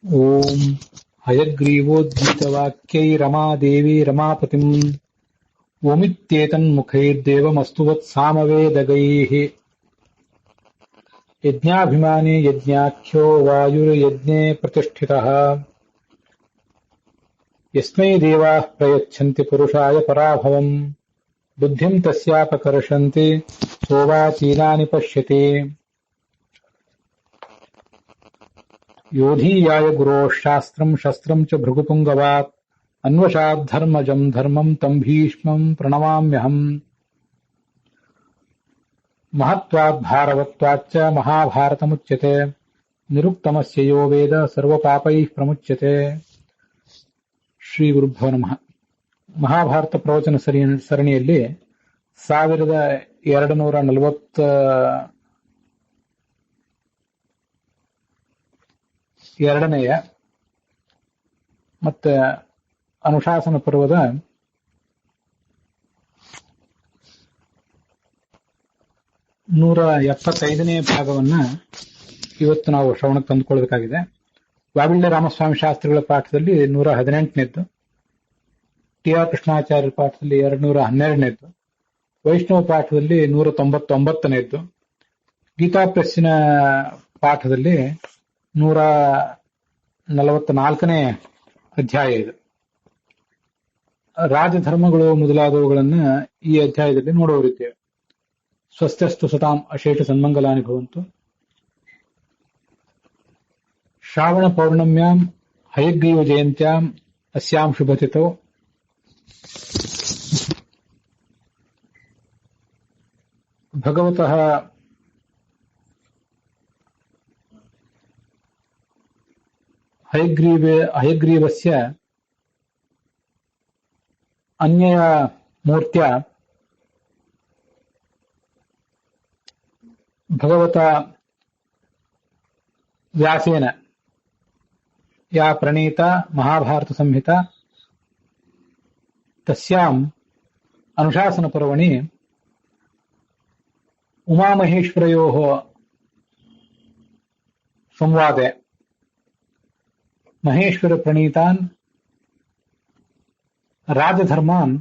ॐ हयग्रीवोद्गीतवाक्यै रमादेवी रमापतिम् ओमित्येतन्मुखैर्देवमस्तु वत्सामवेदगैः यज्ञाभिमाने यज्ञाख्यो वायुर्यज्ञे प्रतिष्ठितः यस्मै देवाः प्रयच्छन्ति पुरुषाय पराभवम् बुद्धिम् तस्यापकर्षन्ति सोवाचीनानि पश्यति योधीयाय गुरोः शास्त्रम् शस्त्रम् च भृगुपुङ्गवात् अन्वशाद्धर्मजम् धर्मम् तम् भीष्मम् प्रणमाम्यहम् महत्त्वाद्भारवत्वाच्च महाभारतमुच्यते निरुक्तमस्य यो वेद सर्वपापैः प्रमुच्यते ಶ್ರೀ ಗುರುಭ್ಯೋ ನಮಃ. ಮಹಾಭಾರತ ಪ್ರವಚನ ಸರಣಿಯಲ್ಲಿ 1242ನೆಯ ಮತ್ತು ಅನುಶಾಸನ ಪರ್ವದ 175ನೇ ಭಾಗವನ್ನ ಇವತ್ತು ನಾವು ಶ್ರವಣಕ್ಕೆ ತಂದುಕೊಳ್ಳಬೇಕಾಗಿದೆ. ವಾವಿಳ್ಯ ರಾಮಸ್ವಾಮಿ ಶಾಸ್ತ್ರಿಗಳ ಪಾಠದಲ್ಲಿ 118ನೇದ್ದು, ಟಿ ಆರ್ ಕೃಷ್ಣಾಚಾರ್ಯ ಪಾಠದಲ್ಲಿ 212ನೇದ್ದು, ವೈಷ್ಣವ ಪಾಠದಲ್ಲಿ 199ನೇದ್ದು, ಗೀತಾ ಪ್ರೆಸ್ಸಿನ ಪಾಠದಲ್ಲಿ 144ನೇ ಅಧ್ಯಾಯ ಇದು. ರಾಜಧರ್ಮಗಳು ಮೊದಲಾದವುಗಳನ್ನ ಈ ಅಧ್ಯಾಯದಲ್ಲಿ ನೋಡುವರಿದ್ದೇವೆ. ಸ್ವಸ್ಥಸ್ತು ಸತಾಂ ಅಶೇಷ ಸನ್ಮಂಗಲಾನಿ ಭವಂತು. ಶ್ರಾವಣ ಪೌರ್ಣಮ್ಯಾಂ ಹಯಗ್ರೀವ ಜಯಂತ್ಯಾಂ ಅಸ್ಯಾಂ ಶುಭತಿಥೌ ಭಗವತಃ ಹಯಗ್ರೀವಸ್ಯ ಅನ್ಯಯ ಮೂರ್ತ್ಯ ಭಗವತಾ ವ್ಯಾಸೇನ ಯಾ ಪ್ರಣೀತ ಮಹಾಭಾರತ ಸಂಹಿತಾ ತಸ್ಯಾಂ ಅನುಶಾಸನ ಪರ್ವಣಿ ಉಮಾಮಹೇಶ್ವರಯೋಃ ಸಂವಾದೆ ಮಹೇಶ್ವರ ಪ್ರಣೀತಾನ್ ರಾಜಧರ್ಮಾನ್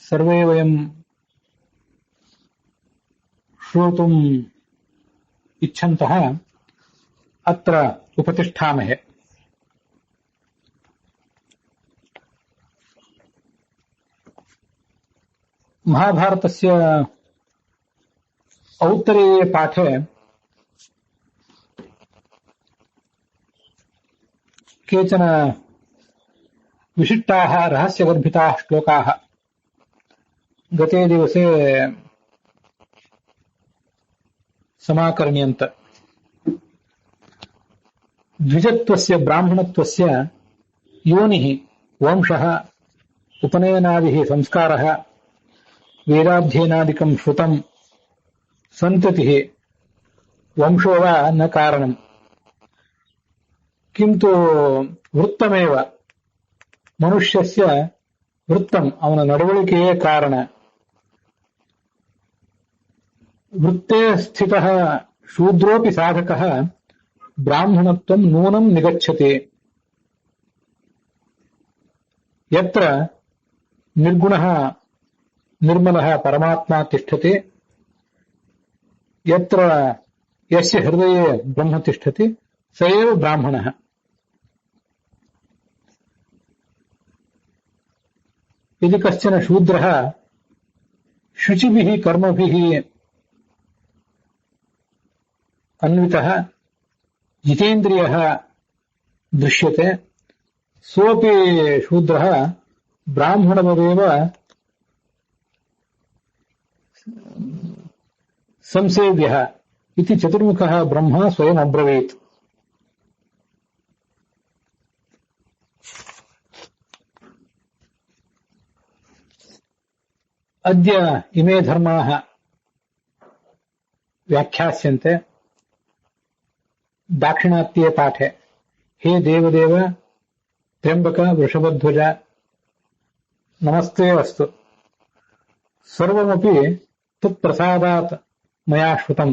ಸರ್ವೇ ವಯಂ ಶ್ರೋತುಂ ಇಚ್ಛಂತಃ ಅತ್ರ ಉಪತಿಷ್ಠಾಮಹೆ. ಮಹಾಭಾರತಸ್ಯ ಔತ್ತರೇಯ ಪಾಠೆ ಕೇಚನ ವಿಶಿಷ್ಟಾಃ ರಹಸ್ಯಗರ್ಭಿತಾಃ ಶ್ಲೋಕಾಃ ಗತೆ ದಿವಸೆ ಸಮಾಕರ್ಣ್ಯಂತ. ದ್ವಿಜತ್ವಸ್ಯ ಬ್ರಾಹ್ಮಣತ್ವಸ್ಯ ಯೋನಿಃ ವಂಶಃ ಉಪನಯನಾದಿಃ ಸಂಸ್ಕಾರಃ ವೇದಾಧ್ಯಯನಾದಿಕಂ ಶ್ರುತಂ ಸಂತತಿಃ ವಂಶೋ ವಾ ನ ಕಾರಣಂ ಕಿಂತು ವೃತ್ತಮೇವ ಮನುಷ್ಯಸ್ಯ ವೃತ್ತಂ ಅವನ ನಡವಳಿಕೆಯೇ ಕಾರಣ. ವೃತ್ತೇ ಸ್ಥಿತಃ ಶೂದ್ರೋಪಿ ಸಾಧಕಃ ಬ್ರಾಹ್ಮಣತ್ವಂ ನೂನಂ ನಿಗಚ್ಚತೆ. ಯತ್ರ ನಿರ್ಗುಣಃ ನಿರ್ಮಲಃ ಪರಮಾತ್ಮ ತಿಷ್ಠತೆ ಯತ್ರ ಯಸ್ಯ ಹೃದಯೇ ಬ್ರಹ್ಮ ತಿಷ್ಠತಿ ಸ ಏವ ಬ್ರಾಹ್ಮಣಃ. ಯದಿ ಕಶ್ಚನ ಶೂದ್ರಃ ಶುಚಿಭಿಃ ಕರ್ಮಭಿಃ ಅನ್ವಿತಃ ಜಿತೇಂದ್ರಿಯಃ ದೃಶ್ಯತೆ ಸೋಪಿ ಶೂದ್ರಃ ಬ್ರಾಹ್ಮಣವದೇವ ಸಂಸೇವ್ಯಃ ಇತಿ ಚತುರ್ಮುಖಃ ಬ್ರಹ್ಮ ಸ್ವಯಂ ಅಬ್ರವೀತ್. ಅದ್ಯ ಇಮೇ ಧರ್ಮಾಃ ವ್ಯಾಖ್ಯಾಸ್ಯಂತೆ ದಾಕ್ಷಿಣಾತ್ಯೇ ಪಾಠೆ. ಹೇ ದೇವದೇವ ತ್ರ್ಯಂಬಕ ವೃಷಭಧ್ವಜ ನಮಸ್ತೆ ಅಸ್ತು. ಸರ್ವಮಪಿ ತತ್ಪ್ರಸಾದಾತ್ ಮಯಾ ಶ್ರುತಂ.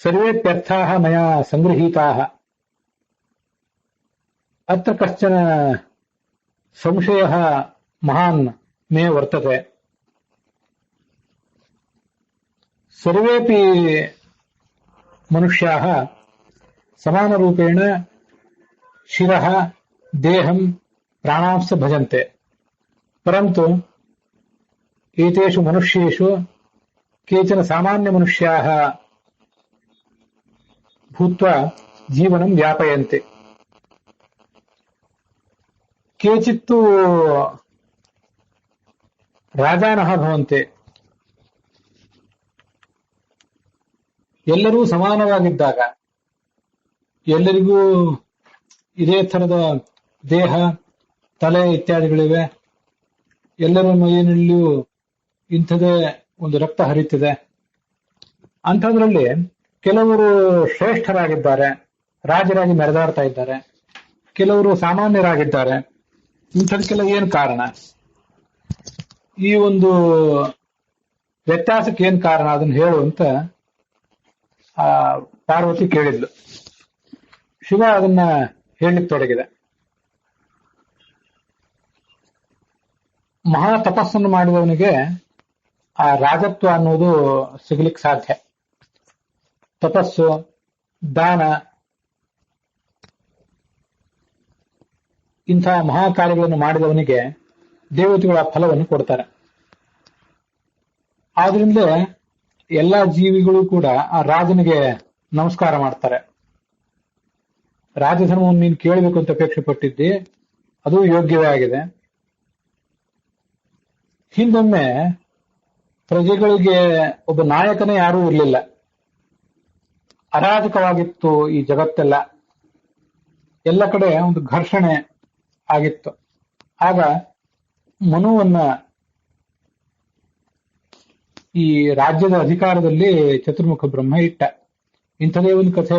ಸರ್ವೇಪ್ಯರ್ಥಾಃ ಮಯಾ ಸಂಗೃಹೀತಾಃ ಅತ್ರ ಕಶ್ಚನ ಸಂಶಯಃ ಮಹಾನ್ ಮೇ ವರ್ತತೆ. ಸರ್ವೇಪಿ ಮನುಷ್ಯಾಃ ಸಮಾನರೂಪೇಣ ಶಿರಃ ದೇಹಂ ಪ್ರಾಣಾಂಶ ಭಜಂತೆ, ಪರಂತು ಏತೇಷು ಮನುಷ್ಯೇಷು ಕೇಚನ ಸಾಮಾನ್ಯ ಮನುಷ್ಯಾಃ ಭೂತ್ವಾ ಜೀವನಂ ವ್ಯಾಪಯಂತೆ. ಕೇಚಿತ್ತು ರಾಜಾನಃ ಭವಂತೆ. ಎಲ್ಲರೂ ಸಮಾನವಾಗಿದ್ದಾಗ, ಎಲ್ಲರಿಗೂ ಇದೇ ಥರದ ದೇಹ, ತಲೆ ಇತ್ಯಾದಿಗಳಿವೆ, ಎಲ್ಲರ ಮೈಯಲ್ಲಿಯೂ ಇಂಥದೇ ಒಂದು ರಕ್ತ ಹರಿತಿದೆ. ಅಂಥದ್ರಲ್ಲಿ ಕೆಲವರು ಶ್ರೇಷ್ಠರಾಗಿದ್ದಾರೆ, ರಾಜರಾಗಿ ಮೆರೆದಾಡ್ತಾ ಇದ್ದಾರೆ, ಕೆಲವರು ಸಾಮಾನ್ಯರಾಗಿದ್ದಾರೆ. ಇಂಥದಕ್ಕೆಲ್ಲ ಏನು ಕಾರಣ? ಈ ಒಂದು ವ್ಯತ್ಯಾಸಕ್ಕೆ ಏನು ಕಾರಣ ಅದನ್ನು ಹೇಳು ಅಂತ ಪಾರ್ವತಿ ಕೇಳಿದ್ಲು. ಶಿವ ಅದನ್ನ ಹೇಳಲಿಕ್ಕೆ ತೊಡಗಿದೆ. ಮಹಾ ತಪಸ್ಸನ್ನು ಮಾಡಿದವನಿಗೆ ಆ ರಾಜತ್ವ ಅನ್ನೋದು ಸಿಗಲಿಕ್ಕೆ ಸಾಧ್ಯ. ತಪಸ್ಸು, ದಾನ, ಇಂಥ ಮಹಾ ಕಾರ್ಯಗಳನ್ನು ಮಾಡಿದವನಿಗೆ ದೇವತೆಗಳ ಫಲವನ್ನು ಕೊಡ್ತಾರೆ. ಆದ್ರಿಂದ ಎಲ್ಲ ಜೀವಿಗಳು ಕೂಡ ಆ ರಾಜನಿಗೆ ನಮಸ್ಕಾರ ಮಾಡ್ತಾರೆ. ರಾಜಧರ್ಮವನ್ನು ನೀನು ಕೇಳಬೇಕು ಅಂತ ಅಪೇಕ್ಷೆ ಪಟ್ಟಿದ್ದಿ, ಅದು ಯೋಗ್ಯವೇ ಆಗಿದೆ. ಹಿಂದೊಮ್ಮೆ ಪ್ರಜೆಗಳಿಗೆ ಒಬ್ಬ ನಾಯಕನೇ ಯಾರೂ ಇರಲಿಲ್ಲ, ಅರಾಜಕವಾಗಿತ್ತು ಈ ಜಗತ್ತೆಲ್ಲ. ಎಲ್ಲ ಕಡೆ ಒಂದು ಘರ್ಷಣೆ ಆಗಿತ್ತು. ಆಗ ಮನುವನ್ನ ಈ ರಾಜ್ಯದ ಅಧಿಕಾರದಲ್ಲಿ ಚತುರ್ಮುಖ ಬ್ರಹ್ಮ ಇಟ್ಟ. ಇಂಥದೇ ಒಂದು ಕಥೆ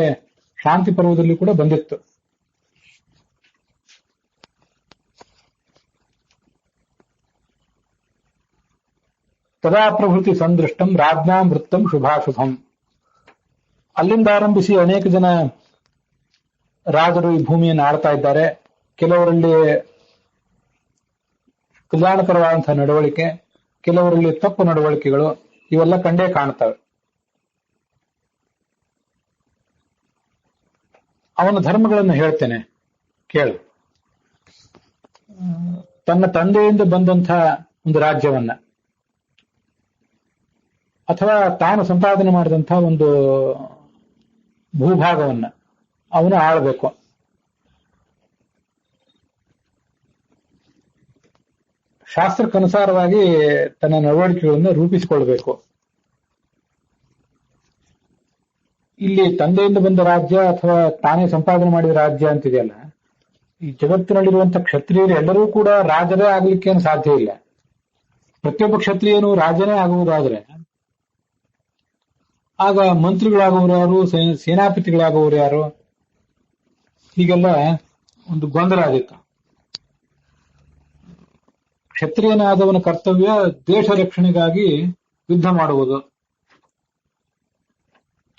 ಶಾಂತಿ ಪರ್ವದಲ್ಲಿ ಕೂಡ ಬಂದಿತ್ತು. ತದಾ ಪ್ರಭೃತಿ ಸಂದೃಷ್ಟಂ ರಾಜ್ಞಾಂ ವೃತ್ತಂ ಶುಭಾಶುಭಂ. ಅಲ್ಲಿಂದ ಆರಂಭಿಸಿ ಅನೇಕ ಜನ ರಾಜರು ಈ ಭೂಮಿಯನ್ನು ಆಳ್ತಾ ಇದ್ದಾರೆ. ಕೆಲವರಲ್ಲಿ ಕಲ್ಯಾಣಕರವಾದಂತಹ ನಡವಳಿಕೆ, ಕೆಲವರಲ್ಲಿ ತಪ್ಪು ನಡವಳಿಕೆಗಳು, ಇವೆಲ್ಲ ಕಂಡೇ ಕಾಣ್ತವೆ. ಅವನ ಧರ್ಮಗಳನ್ನು ಹೇಳ್ತೇನೆ ಕೇಳು. ತನ್ನ ತಂದೆಯಿಂದ ಬಂದಂತಹ ಒಂದು ರಾಜ್ಯವನ್ನ ಅಥವಾ ತಾನು ಸಂಪಾದನೆ ಮಾಡಿದಂತಹ ಒಂದು ಭೂಭಾಗವನ್ನ ಅವನು ಆಳಬೇಕು. ಶಾಸ್ತ್ರಕ್ಕನುಸಾರವಾಗಿ ತನ್ನ ನಡವಳಿಕೆಗಳನ್ನು ರೂಪಿಸಿಕೊಳ್ಬೇಕು. ಇಲ್ಲಿ ತಂದೆಯಿಂದ ಬಂದ ರಾಜ್ಯ ಅಥವಾ ತಾನೇ ಸಂಪಾದನೆ ಮಾಡಿದ ರಾಜ್ಯ ಅಂತಿದೆಯಲ್ಲ, ಈ ಜಗತ್ತಿನಲ್ಲಿರುವಂತಹ ಕ್ಷತ್ರಿಯರು ಎಲ್ಲರೂ ಕೂಡ ರಾಜರೇ ಆಗ್ಲಿಕ್ಕೇನು ಸಾಧ್ಯ ಇಲ್ಲ. ಪ್ರತಿಯೊಬ್ಬ ಕ್ಷತ್ರಿಯನು ರಾಜನೇ ಆಗುವುದಾದ್ರೆ ಆಗ ಮಂತ್ರಿಗಳಾಗುವರು ಯಾರು, ಸೇನಾಪತಿಗಳಾಗುವರು ಯಾರು? ಹೀಗೆಲ್ಲ ಒಂದು ಗೊಂದಲ ಆಗಿತ್ತು. ಕ್ಷತ್ರಿಯನಾದವನ ಕರ್ತವ್ಯ ದೇಶ ರಕ್ಷಣೆಗಾಗಿ ಯುದ್ಧ ಮಾಡುವುದು.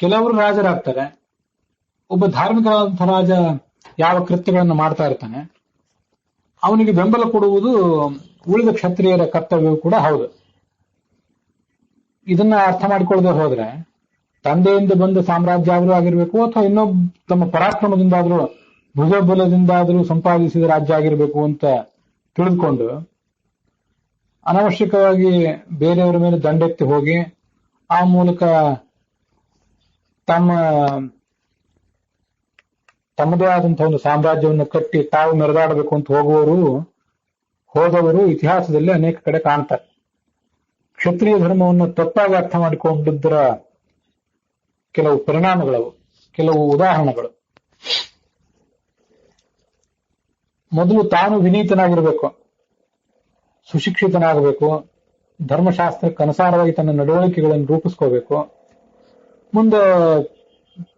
ಕೆಲವರು ರಾಜರಾಗ್ತಾರೆ. ಒಬ್ಬ ಧಾರ್ಮಿಕರಾದಂತಹ ರಾಜ ಯಾವ ಕೃತ್ಯಗಳನ್ನು ಮಾಡ್ತಾ ಇರ್ತಾನೆ ಅವನಿಗೆ ಬೆಂಬಲ ಕೊಡುವುದು ಉಳಿದ ಕ್ಷತ್ರಿಯರ ಕರ್ತವ್ಯವೂ ಕೂಡ ಹೌದು. ಇದನ್ನ ಅರ್ಥ ಮಾಡಿಕೊಳ್ಳದೆ ಹೋದ್ರೆ ತಂದೆಯಿಂದ ಬಂದ ಸಾಮ್ರಾಜ್ಯ ಆದರೂ ಆಗಿರ್ಬೇಕು ಅಥವಾ ಇನ್ನೊಬ್ಬ ತಮ್ಮ ಪರಾಕ್ರಮದಿಂದಾದ್ರೂ ಭುಜಬಲದಿಂದಾದ್ರೂ ಸಂಪಾದಿಸಿದ ರಾಜ್ಯ ಆಗಿರ್ಬೇಕು ಅಂತ ತಿಳಿದುಕೊಂಡು ಅನವಶ್ಯಕವಾಗಿ ಬೇರೆಯವರ ಮೇಲೆ ದಂಡೆತ್ತಿ ಹೋಗಿ ಆ ಮೂಲಕ ತಮ್ಮದೇ ಆದಂತಹ ಒಂದು ಸಾಮ್ರಾಜ್ಯವನ್ನು ಕಟ್ಟಿ ತಾವು ಮೆರೆದಾಡಬೇಕು ಅಂತ ಹೋದವರು ಇತಿಹಾಸದಲ್ಲಿ ಅನೇಕ ಕಡೆ ಕಾಣ್ತಾರೆ. ಕ್ಷತ್ರಿಯ ಧರ್ಮವನ್ನು ತಪ್ಪಾಗಿ ಅರ್ಥ ಮಾಡಿಕೊಂಡಿದ್ದರ ಕೆಲವು ಪರಿಣಾಮಗಳವು, ಕೆಲವು ಉದಾಹರಣೆಗಳು. ಮೊದಲು ತಾನು ವಿನೀತನಾಗಿರಬೇಕು, ಸುಶಿಕ್ಷಿತನಾಗಬೇಕು, ಧರ್ಮಶಾಸ್ತ್ರಕ್ಕನುಸಾರವಾಗಿ ತನ್ನ ನಡವಳಿಕೆಗಳನ್ನು ರೂಪಿಸ್ಕೋಬೇಕು. ಮುಂದೆ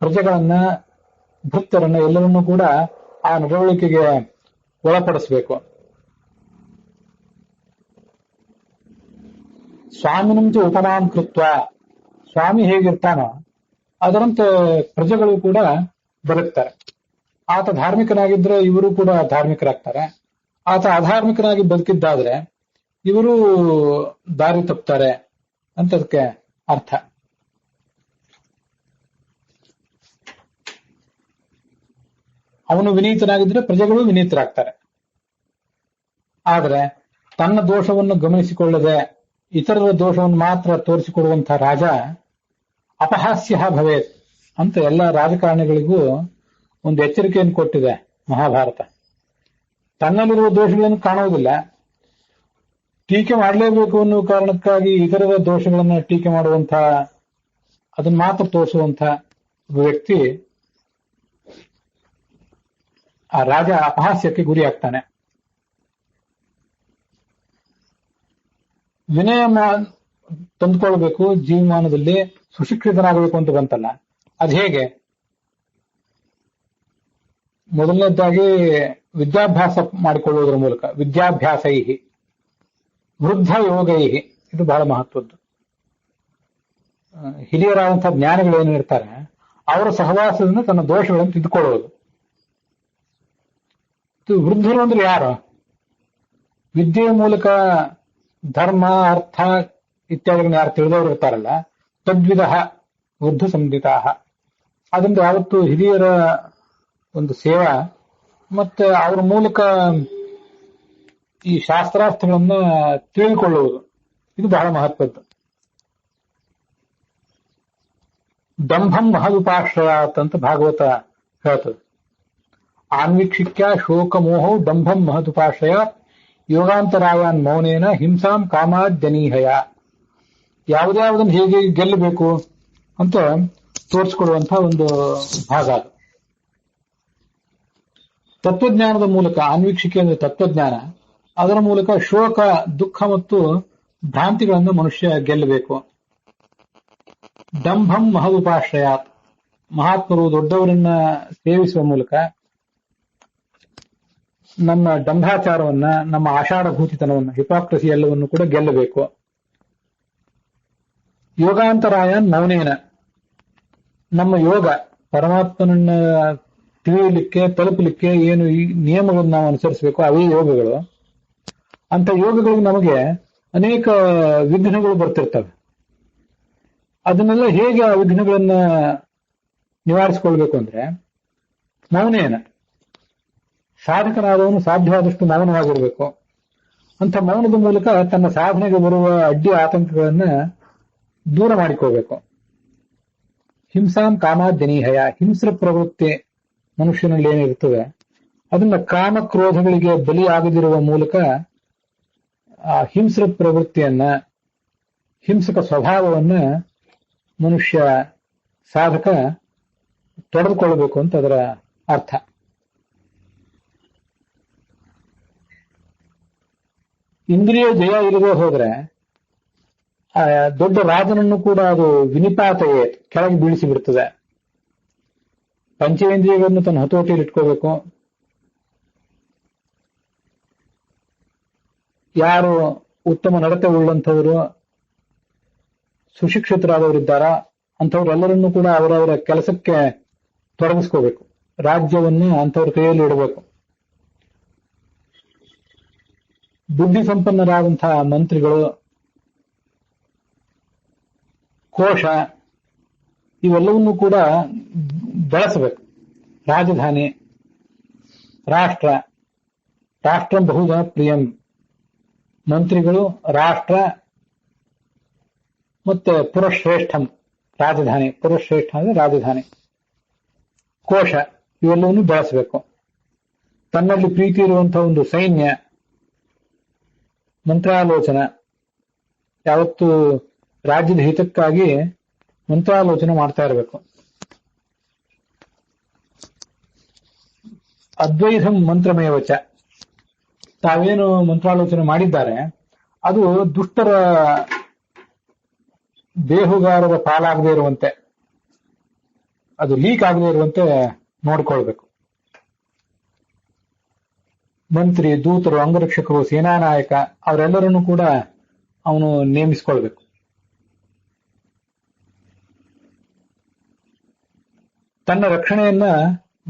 ಪ್ರಜೆಗಳನ್ನ, ಭಕ್ತರನ್ನ ಎಲ್ಲರನ್ನೂ ಕೂಡ ಆ ನಡವಳಿಕೆಗೆ ಒಳಪಡಿಸಬೇಕು. ಸ್ವಾಮಿನಂತೆ ಉಪಮಾನ್ ಕೃತ್ವ, ಸ್ವಾಮಿ ಹೇಗಿರ್ತಾನೋ ಅದರಂತೆ ಪ್ರಜೆಗಳು ಕೂಡ ಬದುಕ್ತಾರೆ. ಆತ ಧಾರ್ಮಿಕನಾಗಿದ್ರೆ ಇವರು ಕೂಡ ಧಾರ್ಮಿಕರಾಗ್ತಾರೆ. ಆತ ಅಧಾರ್ಮಿಕನಾಗಿ ಬದುಕಿದ್ದಾದ್ರೆ ಇವರು ದಾರಿ ತಪ್ತಾರೆ ಅಂತ ಅದಕ್ಕೆ ಅರ್ಥ. ಅವನು ವಿನೀತನಾಗಿದ್ರೆ ಪ್ರಜೆಗಳು ವಿನೀತರಾಗ್ತಾರೆ. ಆದರೆ ತನ್ನ ದೋಷವನ್ನು ಗಮನಿಸಿಕೊಳ್ಳದೆ ಇತರರ ದೋಷವನ್ನು ಮಾತ್ರ ತೋರಿಸಿಕೊಡುವಂತಹ ರಾಜ ಅಪಹಾಸ್ಯ ಭವೇತ್ ಅಂತ ಎಲ್ಲ ರಾಜಕಾರಣಿಗಳಿಗೂ ಒಂದು ಎಚ್ಚರಿಕೆಯನ್ನು ಕೊಟ್ಟಿದೆ ಮಹಾಭಾರತ. ತನ್ನಲ್ಲಿರುವ ದೋಷಗಳನ್ನು ಕಾಣುವುದಿಲ್ಲ, ಟೀಕೆ ಮಾಡಲೇಬೇಕು ಅನ್ನುವ ಕಾರಣಕ್ಕಾಗಿ ಇತರರ ದೋಷಗಳನ್ನು ಟೀಕೆ ಮಾಡುವಂತಹ, ಅದನ್ನು ಮಾತ್ರ ತೋರಿಸುವಂತಹ ಒಬ್ಬ ವ್ಯಕ್ತಿ, ಆ ರಾಜ ಅಪಹಾಸ್ಯಕ್ಕೆ ಗುರಿಯಾಗ್ತಾನೆ. ವಿನಯ ತಂದುಕೊಳ್ಬೇಕು, ಜೀವಮಾನದಲ್ಲಿ ಸುಶಿಕ್ಷಿತನಾಗಬೇಕು ಅಂತ ಬಂತಲ್ಲ, ಅದು ಹೇಗೆ? ಮೊದಲನೇದಾಗಿ ವಿದ್ಯಾಭ್ಯಾಸ ಮಾಡಿಕೊಳ್ಳುವುದರ ಮೂಲಕ, ವಿದ್ಯಾಭ್ಯಾಸೈ ವೃದ್ಧ ಯೋಗೈ, ಇದು ಬಹಳ ಮಹತ್ವದ್ದು. ಹಿರಿಯರಾದಂತಹ ಜ್ಞಾನಿಗಳು ಏನು ಇರ್ತಾರೆ, ಅವರ ಸಹವಾಸದಿಂದ ತನ್ನ ದೋಷಗಳನ್ನು ತಿದ್ದುಕೊಳ್ಳುವುದು. ವೃದ್ಧರು ಅಂದ್ರೆ ಯಾರು? ವಿದ್ಯೆಯ ಮೂಲಕ ಧರ್ಮ, ಅರ್ಥ ಇತ್ಯಾದಿಗಳನ್ನ ಯಾರು ತಿಳಿದವರು ಇರ್ತಾರಲ್ಲ, ತದ್ವಿಧ ವೃದ್ಧ ಸಂಹಿತಾ. ಅದರಿಂದ ಯಾವತ್ತು ಹಿರಿಯರ ಒಂದು ಸೇವಾ ಮತ್ತೆ ಅವರ ಮೂಲಕ ಈ ಶಾಸ್ತ್ರಾರ್ಥಗಳನ್ನ ತಿಳಿದುಕೊಳ್ಳುವುದು, ಇದು ಬಹಳ ಮಹತ್ವದ್ದು. ದಂಭಂ ಮಹದುಪಾಶ್ರಯಾತ್ ಅಂತ ಭಾಗವತ ಹೇಳ್ತದೆ. ಆನ್ವೀಕ್ಷಿಕ್ಯ ಶೋಕ ಮೋಹೌ ದಂಭಂ ಮಹದುಪಾಶ್ರಯಾತ್ ಯೋಗಾಂತರಾಯಾನ್ ಮೌನೇನ ಹಿಂಸಾಂ ಕಾಮಾದ್ಯನೀಹಯ. ಯಾವುದ್ಯಾವುದನ್ನು ಹೇಗೆ ಗೆಲ್ಲಬೇಕು ಅಂತ ತೋರಿಸಿಕೊಡುವಂತಹ ಒಂದು ಭಾಗ ಅದು. ತತ್ವಜ್ಞಾನದ ಮೂಲಕ, ಆನ್ವೀಕ್ಷಿಕೆ ಅಂದ್ರೆ ತತ್ವಜ್ಞಾನ, ಅದರ ಮೂಲಕ ಶೋಕ, ದುಃಖ ಮತ್ತು ಭ್ರಾಂತಿಗಳನ್ನು ಮನುಷ್ಯ ಗೆಲ್ಲಬೇಕು. ದಂಭಂ ಮಹದುಪಾಶ್ರಯಾತ್, ಮಹಾತ್ಮರು ದೊಡ್ಡವರನ್ನ ಸೇವಿಸುವ ಮೂಲಕ ನಮ್ಮ ದಂಭಾಚಾರವನ್ನ, ನಮ್ಮ ಆಷಾಢಭೂತಿತನವನ್ನ, ಹಿಪಾಕ್ರಸಿ ಎಲ್ಲವನ್ನು ಕೂಡ ಗೆಲ್ಲಬೇಕು. ಯೋಗಾಂತರಾಯನ್ ಮೌನೇನ, ನಮ್ಮ ಯೋಗ ಪರಮಾತ್ಮನನ್ನ ತಿಳಿಯಲಿಕ್ಕೆ, ತಲುಪಲಿಕ್ಕೆ ಏನು ಈ ನಿಯಮಗಳನ್ನು ನಾವು ಅನುಸರಿಸಬೇಕು, ಅವೇ ಯೋಗಗಳು. ಅಂತ ಯೋಗಗಳಿಗೆ ನಮಗೆ ಅನೇಕ ವಿಘ್ನಗಳು ಬರ್ತಿರ್ತವೆ. ಅದನ್ನೆಲ್ಲ ಹೇಗೆ ಆ ವಿಘ್ನಗಳನ್ನ ನಿವಾರಿಸಿಕೊಳ್ಬೇಕು ಅಂದ್ರೆ ಮೌನೇನ, ಸಾಧಕನಾದವನು ಸಾಧ್ಯವಾದಷ್ಟು ಮೌನವಾಗಿರಬೇಕು. ಅಂತ ಮೌನದ ಮೂಲಕ ತನ್ನ ಸಾಧನೆಗೆ ಬರುವ ಅಡ್ಡಿ ಆತಂಕಗಳನ್ನ ದೂರ ಮಾಡಿಕೊಳ್ಬೇಕು. ಹಿಂಸಾಂ ಕಾಮಾದ್ಯನೀಹಯ, ಹಿಂಸ್ರ ಪ್ರವೃತ್ತಿ ಮನುಷ್ಯನಲ್ಲಿ ಏನಿರ್ತದೆ ಅದನ್ನ ಕಾಮಕ್ರೋಧಗಳಿಗೆ ಬಲಿಯಾಗದಿರುವ ಮೂಲಕ ಆ ಹಿಂಸ್ರ ಪ್ರವೃತ್ತಿಯನ್ನ, ಹಿಂಸಕ ಸ್ವಭಾವವನ್ನ ಮನುಷ್ಯ ಸಾಧಕ ತೊಡೆದುಕೊಳ್ಳಬೇಕು ಅಂತ ಅದರ ಅರ್ಥ. ಇಂದ್ರಿಯ ಜಯ ಇಲ್ಲದೆ ಹೋದ್ರೆ ಆ ದೊಡ್ಡ ರಾಜನನ್ನು ಕೂಡ ಅದು ವಿನಿಪಾತವೇ ಕೆಳಗೆ ಬೀಳಿಸಿ ಬಿಡ್ತದೆ. ಪಂಚೇಂದ್ರಿಯಗಳನ್ನು ತನ್ನ ಹತೋಟಿಯಲ್ಲಿ ಇಟ್ಕೋಬೇಕು. ಯಾರು ಉತ್ತಮ ನಡತೆ ಉಳ್ಳಂಥವರು, ಸುಶಿಕ್ಷಿತರಾದವರಿದ್ದಾರ ಅಂಥವ್ರೆಲ್ಲರನ್ನೂ ಕೂಡ ಅವರವರ ಕೆಲಸಕ್ಕೆ ತೊಡಗಿಸ್ಕೋಬೇಕು. ರಾಜ್ಯವನ್ನು ಅಂಥವ್ರ ಕೈಯಲ್ಲಿ ಇಡಬೇಕು. ಬುದ್ಧಿ ಸಂಪನ್ನರಾದಂತಹ ಮಂತ್ರಿಗಳು, ಕೋಶ, ಇವೆಲ್ಲವನ್ನೂ ಕೂಡ ಬೆಳೆಸಬೇಕು. ರಾಜಧಾನಿ, ರಾಷ್ಟ್ರ, ರಾಷ್ಟ್ರಂ ಬಹುಜನ ಪ್ರಿಯಂ, ಮಂತ್ರಿಗಳು, ರಾಷ್ಟ್ರ ಮತ್ತೆ ಪುರಶ್ರೇಷ್ಠಂ, ರಾಜಧಾನಿ. ಪುರಶ್ರೇಷ್ಠ ಅಂದ್ರೆ ರಾಜಧಾನಿ, ಕೋಶ, ಇವೆಲ್ಲವನ್ನೂ ಬೆಳೆಸಬೇಕು. ತನ್ನಲ್ಲಿ ಪ್ರೀತಿ ಇರುವಂತಹ ಒಂದು ಸೈನ್ಯ, ಮಂತ್ರಾಲೋಚನ, ಯಾವತ್ತು ರಾಜ್ಯದ ಹಿತಕ್ಕಾಗಿ ಮಂತ್ರಾಲೋಚನೆ ಮಾಡ್ತಾ ಇರಬೇಕು. ಅದ್ವೈತಂ ಮಂತ್ರಮೇವಚ, ತಾವೇನು ಮಂತ್ರಾಲೋಚನೆ ಮಾಡಿದ್ದಾರೆ ಅದು ದುಷ್ಟರ ಬೇಹುಗಾರರ ಪಾಲಾಗದೇ ಇರುವಂತೆ, ಅದು ಲೀಕ್ ಆಗದೇ ಇರುವಂತೆ ನೋಡ್ಕೊಳ್ಬೇಕು. ಮಂತ್ರಿ, ದೂತರು, ಅಂಗರಕ್ಷಕರು, ಸೇನಾ ನಾಯಕ ಅವರೆಲ್ಲರನ್ನೂ ಕೂಡ ಅವನು ನೇಮಿಸಿಕೊಳ್ಬೇಕು. ತನ್ನ ರಕ್ಷಣೆಯನ್ನ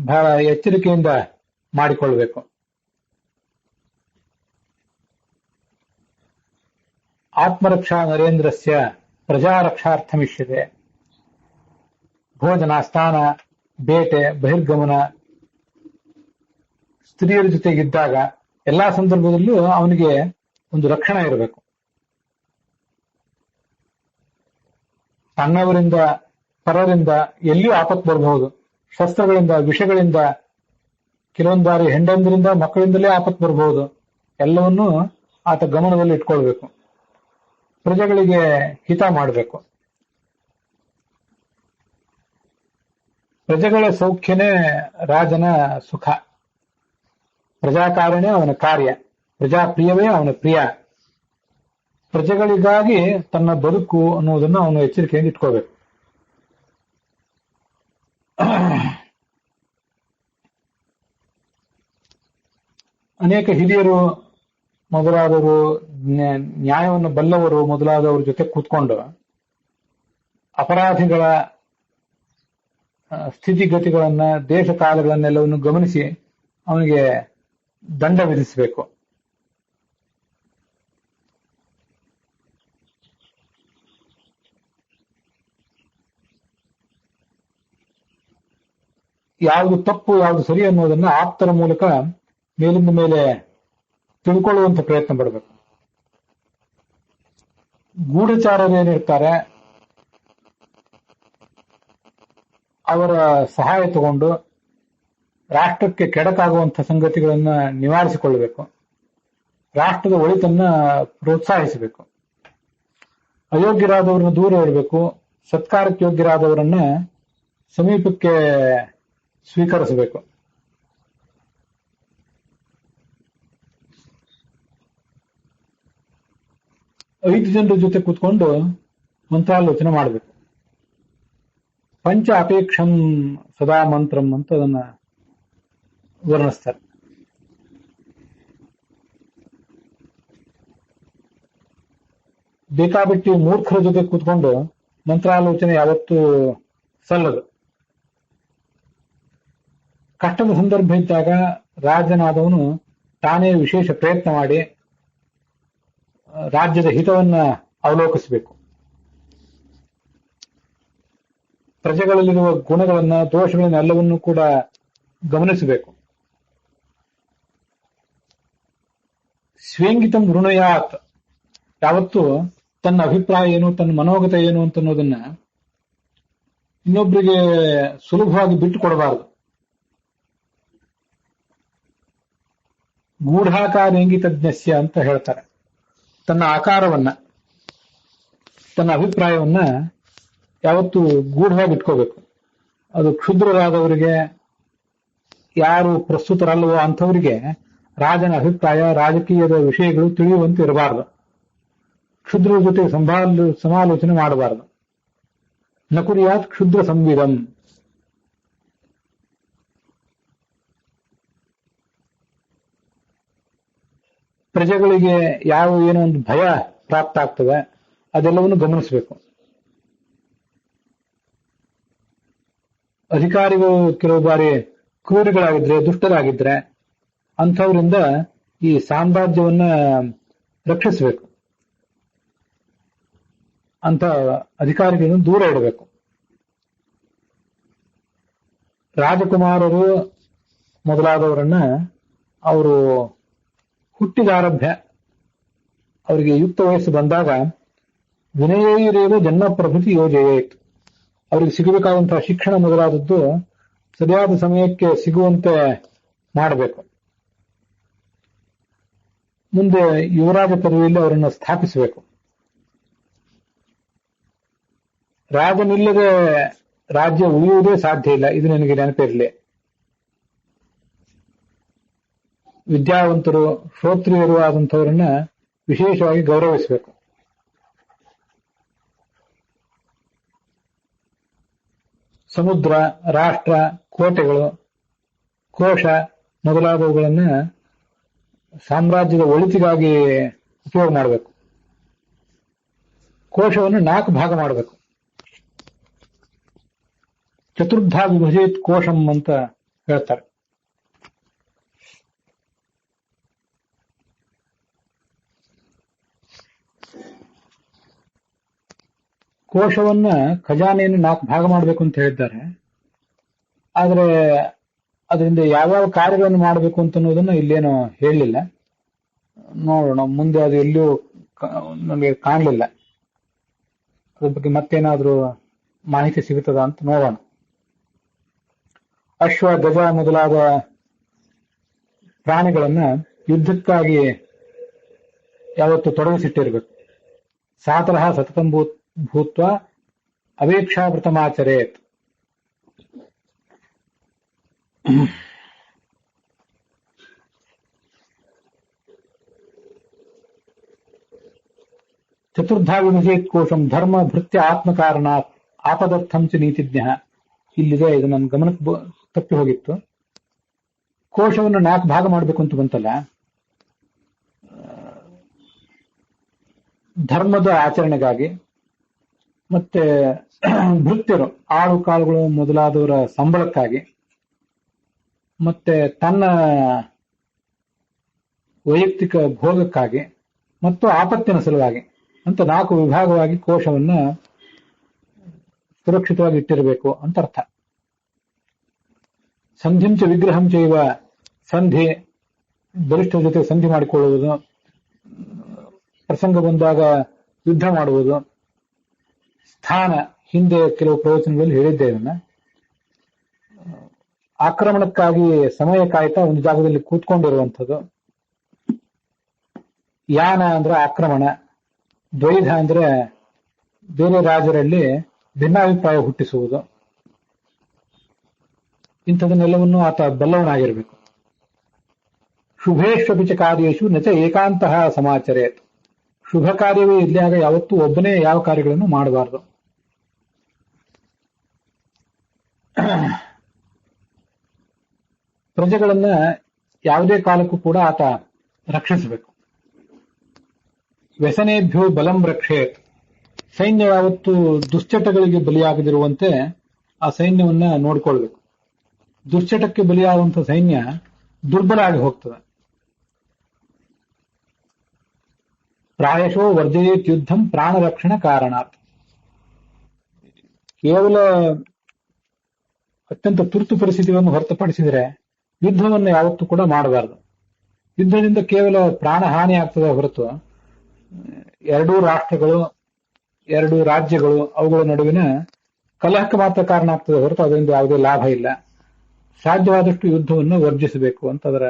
ಬಹಳ ಎಚ್ಚರಿಕೆಯಿಂದ ಮಾಡಿಕೊಳ್ಬೇಕು. ಆತ್ಮರಕ್ಷಾ ನರೇಂದ್ರಸ್ಯ ಪ್ರಜಾರಕ್ಷಾರ್ಥಮಿಷ್ಯತೆ. ಭೋಜನ, ಸ್ನಾನ, ಬೇಟೆ, ಬಹಿರ್ಗಮನ, ಸ್ತ್ರೀಯರ ಜೊತೆಗಿದ್ದಾಗ ಎಲ್ಲಾ ಸಂದರ್ಭದಲ್ಲೂ ಅವನಿಗೆ ಒಂದು ರಕ್ಷಣೆ ಇರಬೇಕು. ತನ್ನವರಿಂದ, ಪರರಿಂದ ಎಲ್ಲಿಯೂ ಆಪತ್ತು ಬರಬಹುದು. ಶಸ್ತ್ರಗಳಿಂದ, ವಿಷಗಳಿಂದ, ಕೆಲವೊಂದು ಬಾರಿ ಹೆಂಡಂದ್ರಿಂದ, ಮಕ್ಕಳಿಂದಲೇ ಆಪತ್ತು ಬರಬಹುದು. ಎಲ್ಲವನ್ನೂ ಆತ ಗಮನದಲ್ಲಿ ಇಟ್ಕೊಳ್ಬೇಕು. ಪ್ರಜೆಗಳಿಗೆ ಹಿತ ಮಾಡಬೇಕು. ಪ್ರಜೆಗಳ ಸೌಖ್ಯನೇ ರಾಜನ ಸುಖ. ಪ್ರಜಾಕಾರಣೆ ಅವನ ಕಾರ್ಯ, ಪ್ರಜಾಪ್ರಿಯವೇ ಅವನ ಪ್ರಿಯ. ಪ್ರಜೆಗಳಿಗಾಗಿ ತನ್ನ ಬದುಕು ಅನ್ನೋದನ್ನು ಅವನು ಎಚ್ಚರಿಕೆಯಿಂದ ಇಟ್ಕೋಬೇಕು. ಅನೇಕ ಹಿರಿಯರು ಮೊದಲಾದವರು, ನ್ಯಾಯವನ್ನು ಬಲ್ಲವರು ಮೊದಲಾದವರ ಜೊತೆ ಕೂತ್ಕೊಂಡು ಅಪರಾಧಿಗಳ ಸ್ಥಿತಿಗತಿಗಳನ್ನ, ದೇಶ ಕಾಲಗಳನ್ನೆಲ್ಲವನ್ನು ಗಮನಿಸಿ ಅವನಿಗೆ ದಂಡ ವಿಧಿಸಬೇಕು. ಯಾವುದು ತಪ್ಪು, ಯಾವುದು ಸರಿ ಅನ್ನೋದನ್ನ ಆಪ್ತರ ಮೂಲಕ ಮೇಲಿಂದ ಮೇಲೆ ತಿಳ್ಕೊಳ್ಳುವಂತ ಪ್ರಯತ್ನ ಪಡಬೇಕು. ಗೂಢಚಾರರು ಏನಿರ್ತಾರೆ ಅವರ ಸಹಾಯ ತಗೊಂಡು ರಾಷ್ಟ್ರಕ್ಕೆ ಕೆಡಕಾಗುವಂತಹ ಸಂಗತಿಗಳನ್ನ ನಿವಾರಿಸಿಕೊಳ್ಳಬೇಕು. ರಾಷ್ಟ್ರದ ಒಳಿತನ್ನ ಪ್ರೋತ್ಸಾಹಿಸಬೇಕು. ಅಯೋಗ್ಯರಾದವರನ್ನ ದೂರ ಇಡಬೇಕು. ಸತ್ಕಾರಕ್ಕೆ ಯೋಗ್ಯರಾದವರನ್ನ ಸಮೀಪಕ್ಕೆ ಸ್ವೀಕರಿಸಬೇಕು. ಐದು ಜನರ ಜೊತೆ ಕೂತ್ಕೊಂಡು ಮಂತ್ರಾಲೋಚನೆ ಮಾಡಬೇಕು. ಪಂಚ ಅಪೇಕ್ಷಂ ಸದಾ ಮಂತ್ರಂ ಅಂತ ಅದನ್ನ ವರ್ಣಿಸ್ತಾರೆ. ಬೇಕಾಬಿಟ್ಟಿ ಮೂರ್ಖರ ಜೊತೆ ಕೂತ್ಕೊಂಡು ಮಂತ್ರಾಲೋಚನೆ ಯಾವತ್ತೂ ಸಲ್ಲದು. ಕಷ್ಟದ ಸಂದರ್ಭ ಇದ್ದಾಗ ರಾಜನಾದವನು ತಾನೇ ವಿಶೇಷ ಪ್ರಯತ್ನ ಮಾಡಿ ರಾಜ್ಯದ ಹಿತವನ್ನ ಅವಲೋಕಿಸಬೇಕು. ಪ್ರಜೆಗಳಲ್ಲಿರುವ ಗುಣಗಳನ್ನ, ದೋಷಗಳನ್ನ ಎಲ್ಲವನ್ನೂ ಕೂಡ ಗಮನಿಸಬೇಕು. ಸ್ವೇಂಗಿತಂ ವೃಣಯಾತ್, ಯಾವತ್ತು ತನ್ನ ಅಭಿಪ್ರಾಯ ಏನು, ತನ್ನ ಮನೋಗತ ಏನು ಅಂತ ಅನ್ನೋದನ್ನ ಇನ್ನೊಬ್ಬರಿಗೆ ಸುಲಭವಾಗಿ ಬಿಟ್ಟು ಕೊಡಬಾರದು. ಗೂಢಾಕಾರೇಂಗಿತಜ್ಞಸ್ಯ ಅಂತ ಹೇಳ್ತಾರೆ. ತನ್ನ ಆಕಾರವನ್ನ, ತನ್ನ ಅಭಿಪ್ರಾಯವನ್ನ ಯಾವತ್ತು ಗೂಢವಾಗಿ ಇಟ್ಕೋಬೇಕು. ಅದು ಕ್ಷುದ್ರರಾದವರಿಗೆ, ಯಾರು ಪ್ರಸ್ತುತರಲ್ವೋ ಅಂಥವರಿಗೆ ರಾಜನ ಅಭಿಪ್ರಾಯ, ರಾಜಕೀಯದ ವಿಷಯಗಳು ತಿಳಿಯುವಂತೆ ಇರಬಾರದು. ಕ್ಷುದ್ರ ಜೊತೆ ಸಮಾಲೋಚನೆ ಮಾಡಬಾರದು. ನಕುರಿಯಾತ್ ಕ್ಷುದ್ರ ಸಂವಿಧಂ. ಪ್ರಜೆಗಳಿಗೆ ಯಾವ ಏನೋ ಒಂದು ಭಯ ಪ್ರಾಪ್ತ ಆಗ್ತದೆ ಅದೆಲ್ಲವನ್ನು ಗಮನಿಸಬೇಕು. ಅಧಿಕಾರಿಗಳು ಕೆಲವು ಬಾರಿ ಕ್ರೂರಿಗಳಾಗಿದ್ರೆ, ದುಷ್ಟರಾಗಿದ್ರೆ ಅಂಥವರಿಂದ ಈ ಸಾಮ್ರಾಜ್ಯವನ್ನ ರಕ್ಷಿಸಬೇಕು. ಅಂತ ಅಧಿಕಾರಿಗಳನ್ನು ದೂರ ಇಡಬೇಕು. ರಾಜಕುಮಾರರು ಮೊದಲಾದವರನ್ನ ಅವರು ಹುಟ್ಟಿದಾರಭ್ಯ ಅವರಿಗೆ ಯುಕ್ತ ವಯಸ್ಸು ಬಂದಾಗ ವಿನಯೈರೇವ ಜನ್ಮ ಪ್ರಭೃತಿ ಯೋಜಯೇತ್, ಅವರಿಗೆ ಸಿಗಬೇಕಾದಂತಹ ಶಿಕ್ಷಣ ಮೊದಲಾದದ್ದು ಸರಿಯಾದ ಸಮಯಕ್ಕೆ ಸಿಗುವಂತೆ ಮಾಡಬೇಕು. ಮುಂದೆ ಯುವರಾಜ ಪದವಿಯಲ್ಲಿ ಅವರನ್ನು ಸ್ಥಾಪಿಸಬೇಕು. ರಾಜನಿಲ್ಲದೆ ರಾಜ್ಯ ಉಳಿಯುವುದೇ ಸಾಧ್ಯ ಇಲ್ಲ, ಇದು ನನಗೆ ನೆನಪಿರಲಿ. ವಿದ್ಯಾವಂತರು, ಶ್ರೋತ್ರಿಯರು ಆದಂಥವರನ್ನ ವಿಶೇಷವಾಗಿ ಗೌರವಿಸಬೇಕು. ಸಮುದ್ರ, ರಾಷ್ಟ್ರ, ಕೋಟೆಗಳು, ಕೋಶ ಮೊದಲಾದವುಗಳನ್ನ ಸಾಮ್ರಾಜ್ಯದ ಒಳಿತಿಗಾಗಿ ಉಪಯೋಗ ಮಾಡಬೇಕು. ಕೋಶವನ್ನು 4 ಭಾಗ ಮಾಡಬೇಕು. ಚತುರ್ಧ ವಿಭಜಿತ್ ಕೋಶಂ ಅಂತ ಹೇಳ್ತಾರೆ. ಕೋಶವನ್ನ ಖಜಾನೆಯನ್ನು 4 ಭಾಗ ಮಾಡಬೇಕು ಅಂತ ಹೇಳಿದ್ದಾರೆ. ಆದ್ರೆ ಅದರಿಂದ ಯಾವ್ಯಾವ ಕಾರ್ಯಗಳನ್ನು ಮಾಡಬೇಕು ಅಂತ ಅನ್ನೋದನ್ನ ಇಲ್ಲೇನು ಹೇಳಲಿಲ್ಲ. ನೋಡೋಣ, ಮುಂದೆ ಅದು ಎಲ್ಲಿಯೂ ನಮಗೆ ಕಾಣಲಿಲ್ಲ. ಅದ್ರ ಬಗ್ಗೆ ಮತ್ತೇನಾದ್ರೂ ಮಾಹಿತಿ ಸಿಗುತ್ತದ ಅಂತ ನೋಡೋಣ. ಅಶ್ವ, ಗಜ ಮೊದಲಾದ ಪ್ರಾಣಿಗಳನ್ನ ಯುದ್ಧಕ್ಕಾಗಿ ಯಾವತ್ತು ತೊಡಗಿಸಿಟ್ಟಿರ್ಬೇಕು. ಸಾತರಹ ಸತತಂ ಭೂತ್ವ ಅವೇಕ್ಷಾವೃತಮಾಚರೇತ್. ಚತುರ್ಧಾ ವಿಭಜೇತ್ ಕೋಶಂ ಧರ್ಮ ಭೃತ್ಯ ಆತ್ಮಕಾರಣ ಆಪದರ್ಥಂ ಚ ನೀತಿಜ್ಞ. ಇಲ್ಲಿದೆ, ಇದು ನನ್ನ ಗಮನಕ್ಕೆ ತಪ್ಪಿ ಹೋಗಿತ್ತು. ಕೋಶವನ್ನು 4 ಭಾಗ ಮಾಡಬೇಕು ಅಂತ ಬಂತಲ್ಲ, ಧರ್ಮದ ಆಚರಣೆಗಾಗಿ, ಮತ್ತೆ ಭೃತ್ಯರು ಆಳು ಕಾಳುಗಳು ಮೊದಲಾದವರ ಸಂಬಳಕ್ಕಾಗಿ, ಮತ್ತೆ ತನ್ನ ವೈಯಕ್ತಿಕ ಭೋಗಕ್ಕಾಗಿ ಮತ್ತು ಆಪತ್ತಿನ ಸಲುವಾಗಿ ಅಂತ 4 ವಿಭಾಗವಾಗಿ ಕೋಶವನ್ನ ಸುರಕ್ಷಿತವಾಗಿ ಇಟ್ಟಿರಬೇಕು ಅಂತ ಅರ್ಥ. ಸಂಧಿಂಚ ವಿಗ್ರಹಂ ಚೈವ, ಸಂಧಿ ಬಲಿಷ್ಠರ ಜೊತೆ ಸಂಧಿ ಮಾಡಿಕೊಳ್ಳುವುದು, ಪ್ರಸಂಗ ಬಂದಾಗ ಯುದ್ಧ ಮಾಡುವುದು. ಸ್ಥಾನ, ಹಿಂದೆ ಕೆಲವು ಪ್ರವಚನಗಳಲ್ಲಿ ಹೇಳಿದ್ದೆ ಇದನ್ನ. ಆಕ್ರಮಣಕ್ಕಾಗಿ ಸಮಯ ಕಾಯ್ತಾ ಒಂದು ಜಾಗದಲ್ಲಿ ಕೂತ್ಕೊಂಡಿರುವಂಥದ್ದು. ಯಾನ ಅಂದ್ರೆ ಆಕ್ರಮಣ, ದ್ವೈಧ ಅಂದ್ರೆ ಬೇರೆ ರಾಜರಲ್ಲಿ ಭಿನ್ನಾಭಿಪ್ರಾಯ ಹುಟ್ಟಿಸುವುದು. ಇಂಥದನ್ನೆಲ್ಲವನ್ನು ಆತ ಬಲ್ಲವನಾಗಿರಬೇಕು. ಶುಭೇಶ್ವಪಿಚ ಕಾರ್ಯೇಶು ನಚ ಏಕಾಂತಃ ಸಮಾಚರೇತ್. ಶುಭ ಕಾರ್ಯವೇ ಇದ್ದಾಗ ಯಾವತ್ತೂ ಒಬ್ಬನೇ ಯಾವ ಕಾರ್ಯಗಳನ್ನು ಮಾಡಬಾರದು. ಪ್ರಜೆಗಳನ್ನ ಯಾವುದೇ ಕಾಲಕ್ಕೂ ಕೂಡ ಆತ ರಕ್ಷಿಸಬೇಕು. ವ್ಯಸನೇಭ್ಯೋ ಬಲಂ ರಕ್ಷೇತ್. ಸೈನ್ಯ ಯಾವತ್ತು ದುಶ್ಚಟಗಳಿಗೆ ಬಲಿಯಾಗದಿರುವಂತೆ ಆ ಸೈನ್ಯವನ್ನ ನೋಡ್ಕೊಳ್ಬೇಕು. ದುಶ್ಚಟಕ್ಕೆ ಬಲಿಯಾಗುವಂತಹ ಸೈನ್ಯ ದುರ್ಬಲ ಆಗಿ ಹೋಗ್ತದೆ. ಪ್ರಾಯಶೋ ವರ್ಜಯೇತ್ ಯುದ್ಧಂ ಪ್ರಾಣ ರಕ್ಷಣ ಕಾರಣಾತ್. ಕೇವಲ ಅತ್ಯಂತ ತುರ್ತು ಪರಿಸ್ಥಿತಿಯನ್ನು ಹೊರತುಪಡಿಸಿದರೆ ಯುದ್ಧವನ್ನು ಯಾವತ್ತೂ ಕೂಡ ಮಾಡಬಾರದು. ಯುದ್ಧದಿಂದ ಕೇವಲ ಪ್ರಾಣ ಹಾನಿ ಆಗ್ತದೆ ಹೊರತು ಎರಡೂ ರಾಷ್ಟ್ರಗಳು, 2 ರಾಜ್ಯಗಳು, ಅವುಗಳ ನಡುವಿನ ಕಲಹಕ್ಕೆ ಮಾತ್ರ ಕಾರಣ ಆಗ್ತದೆ ಹೊರತು ಅದರಿಂದ ಯಾವುದೇ ಲಾಭ ಇಲ್ಲ. ಸಾಧ್ಯವಾದಷ್ಟು ಯುದ್ಧವನ್ನು ವರ್ಜಿಸಬೇಕು ಅಂತ ಅದರ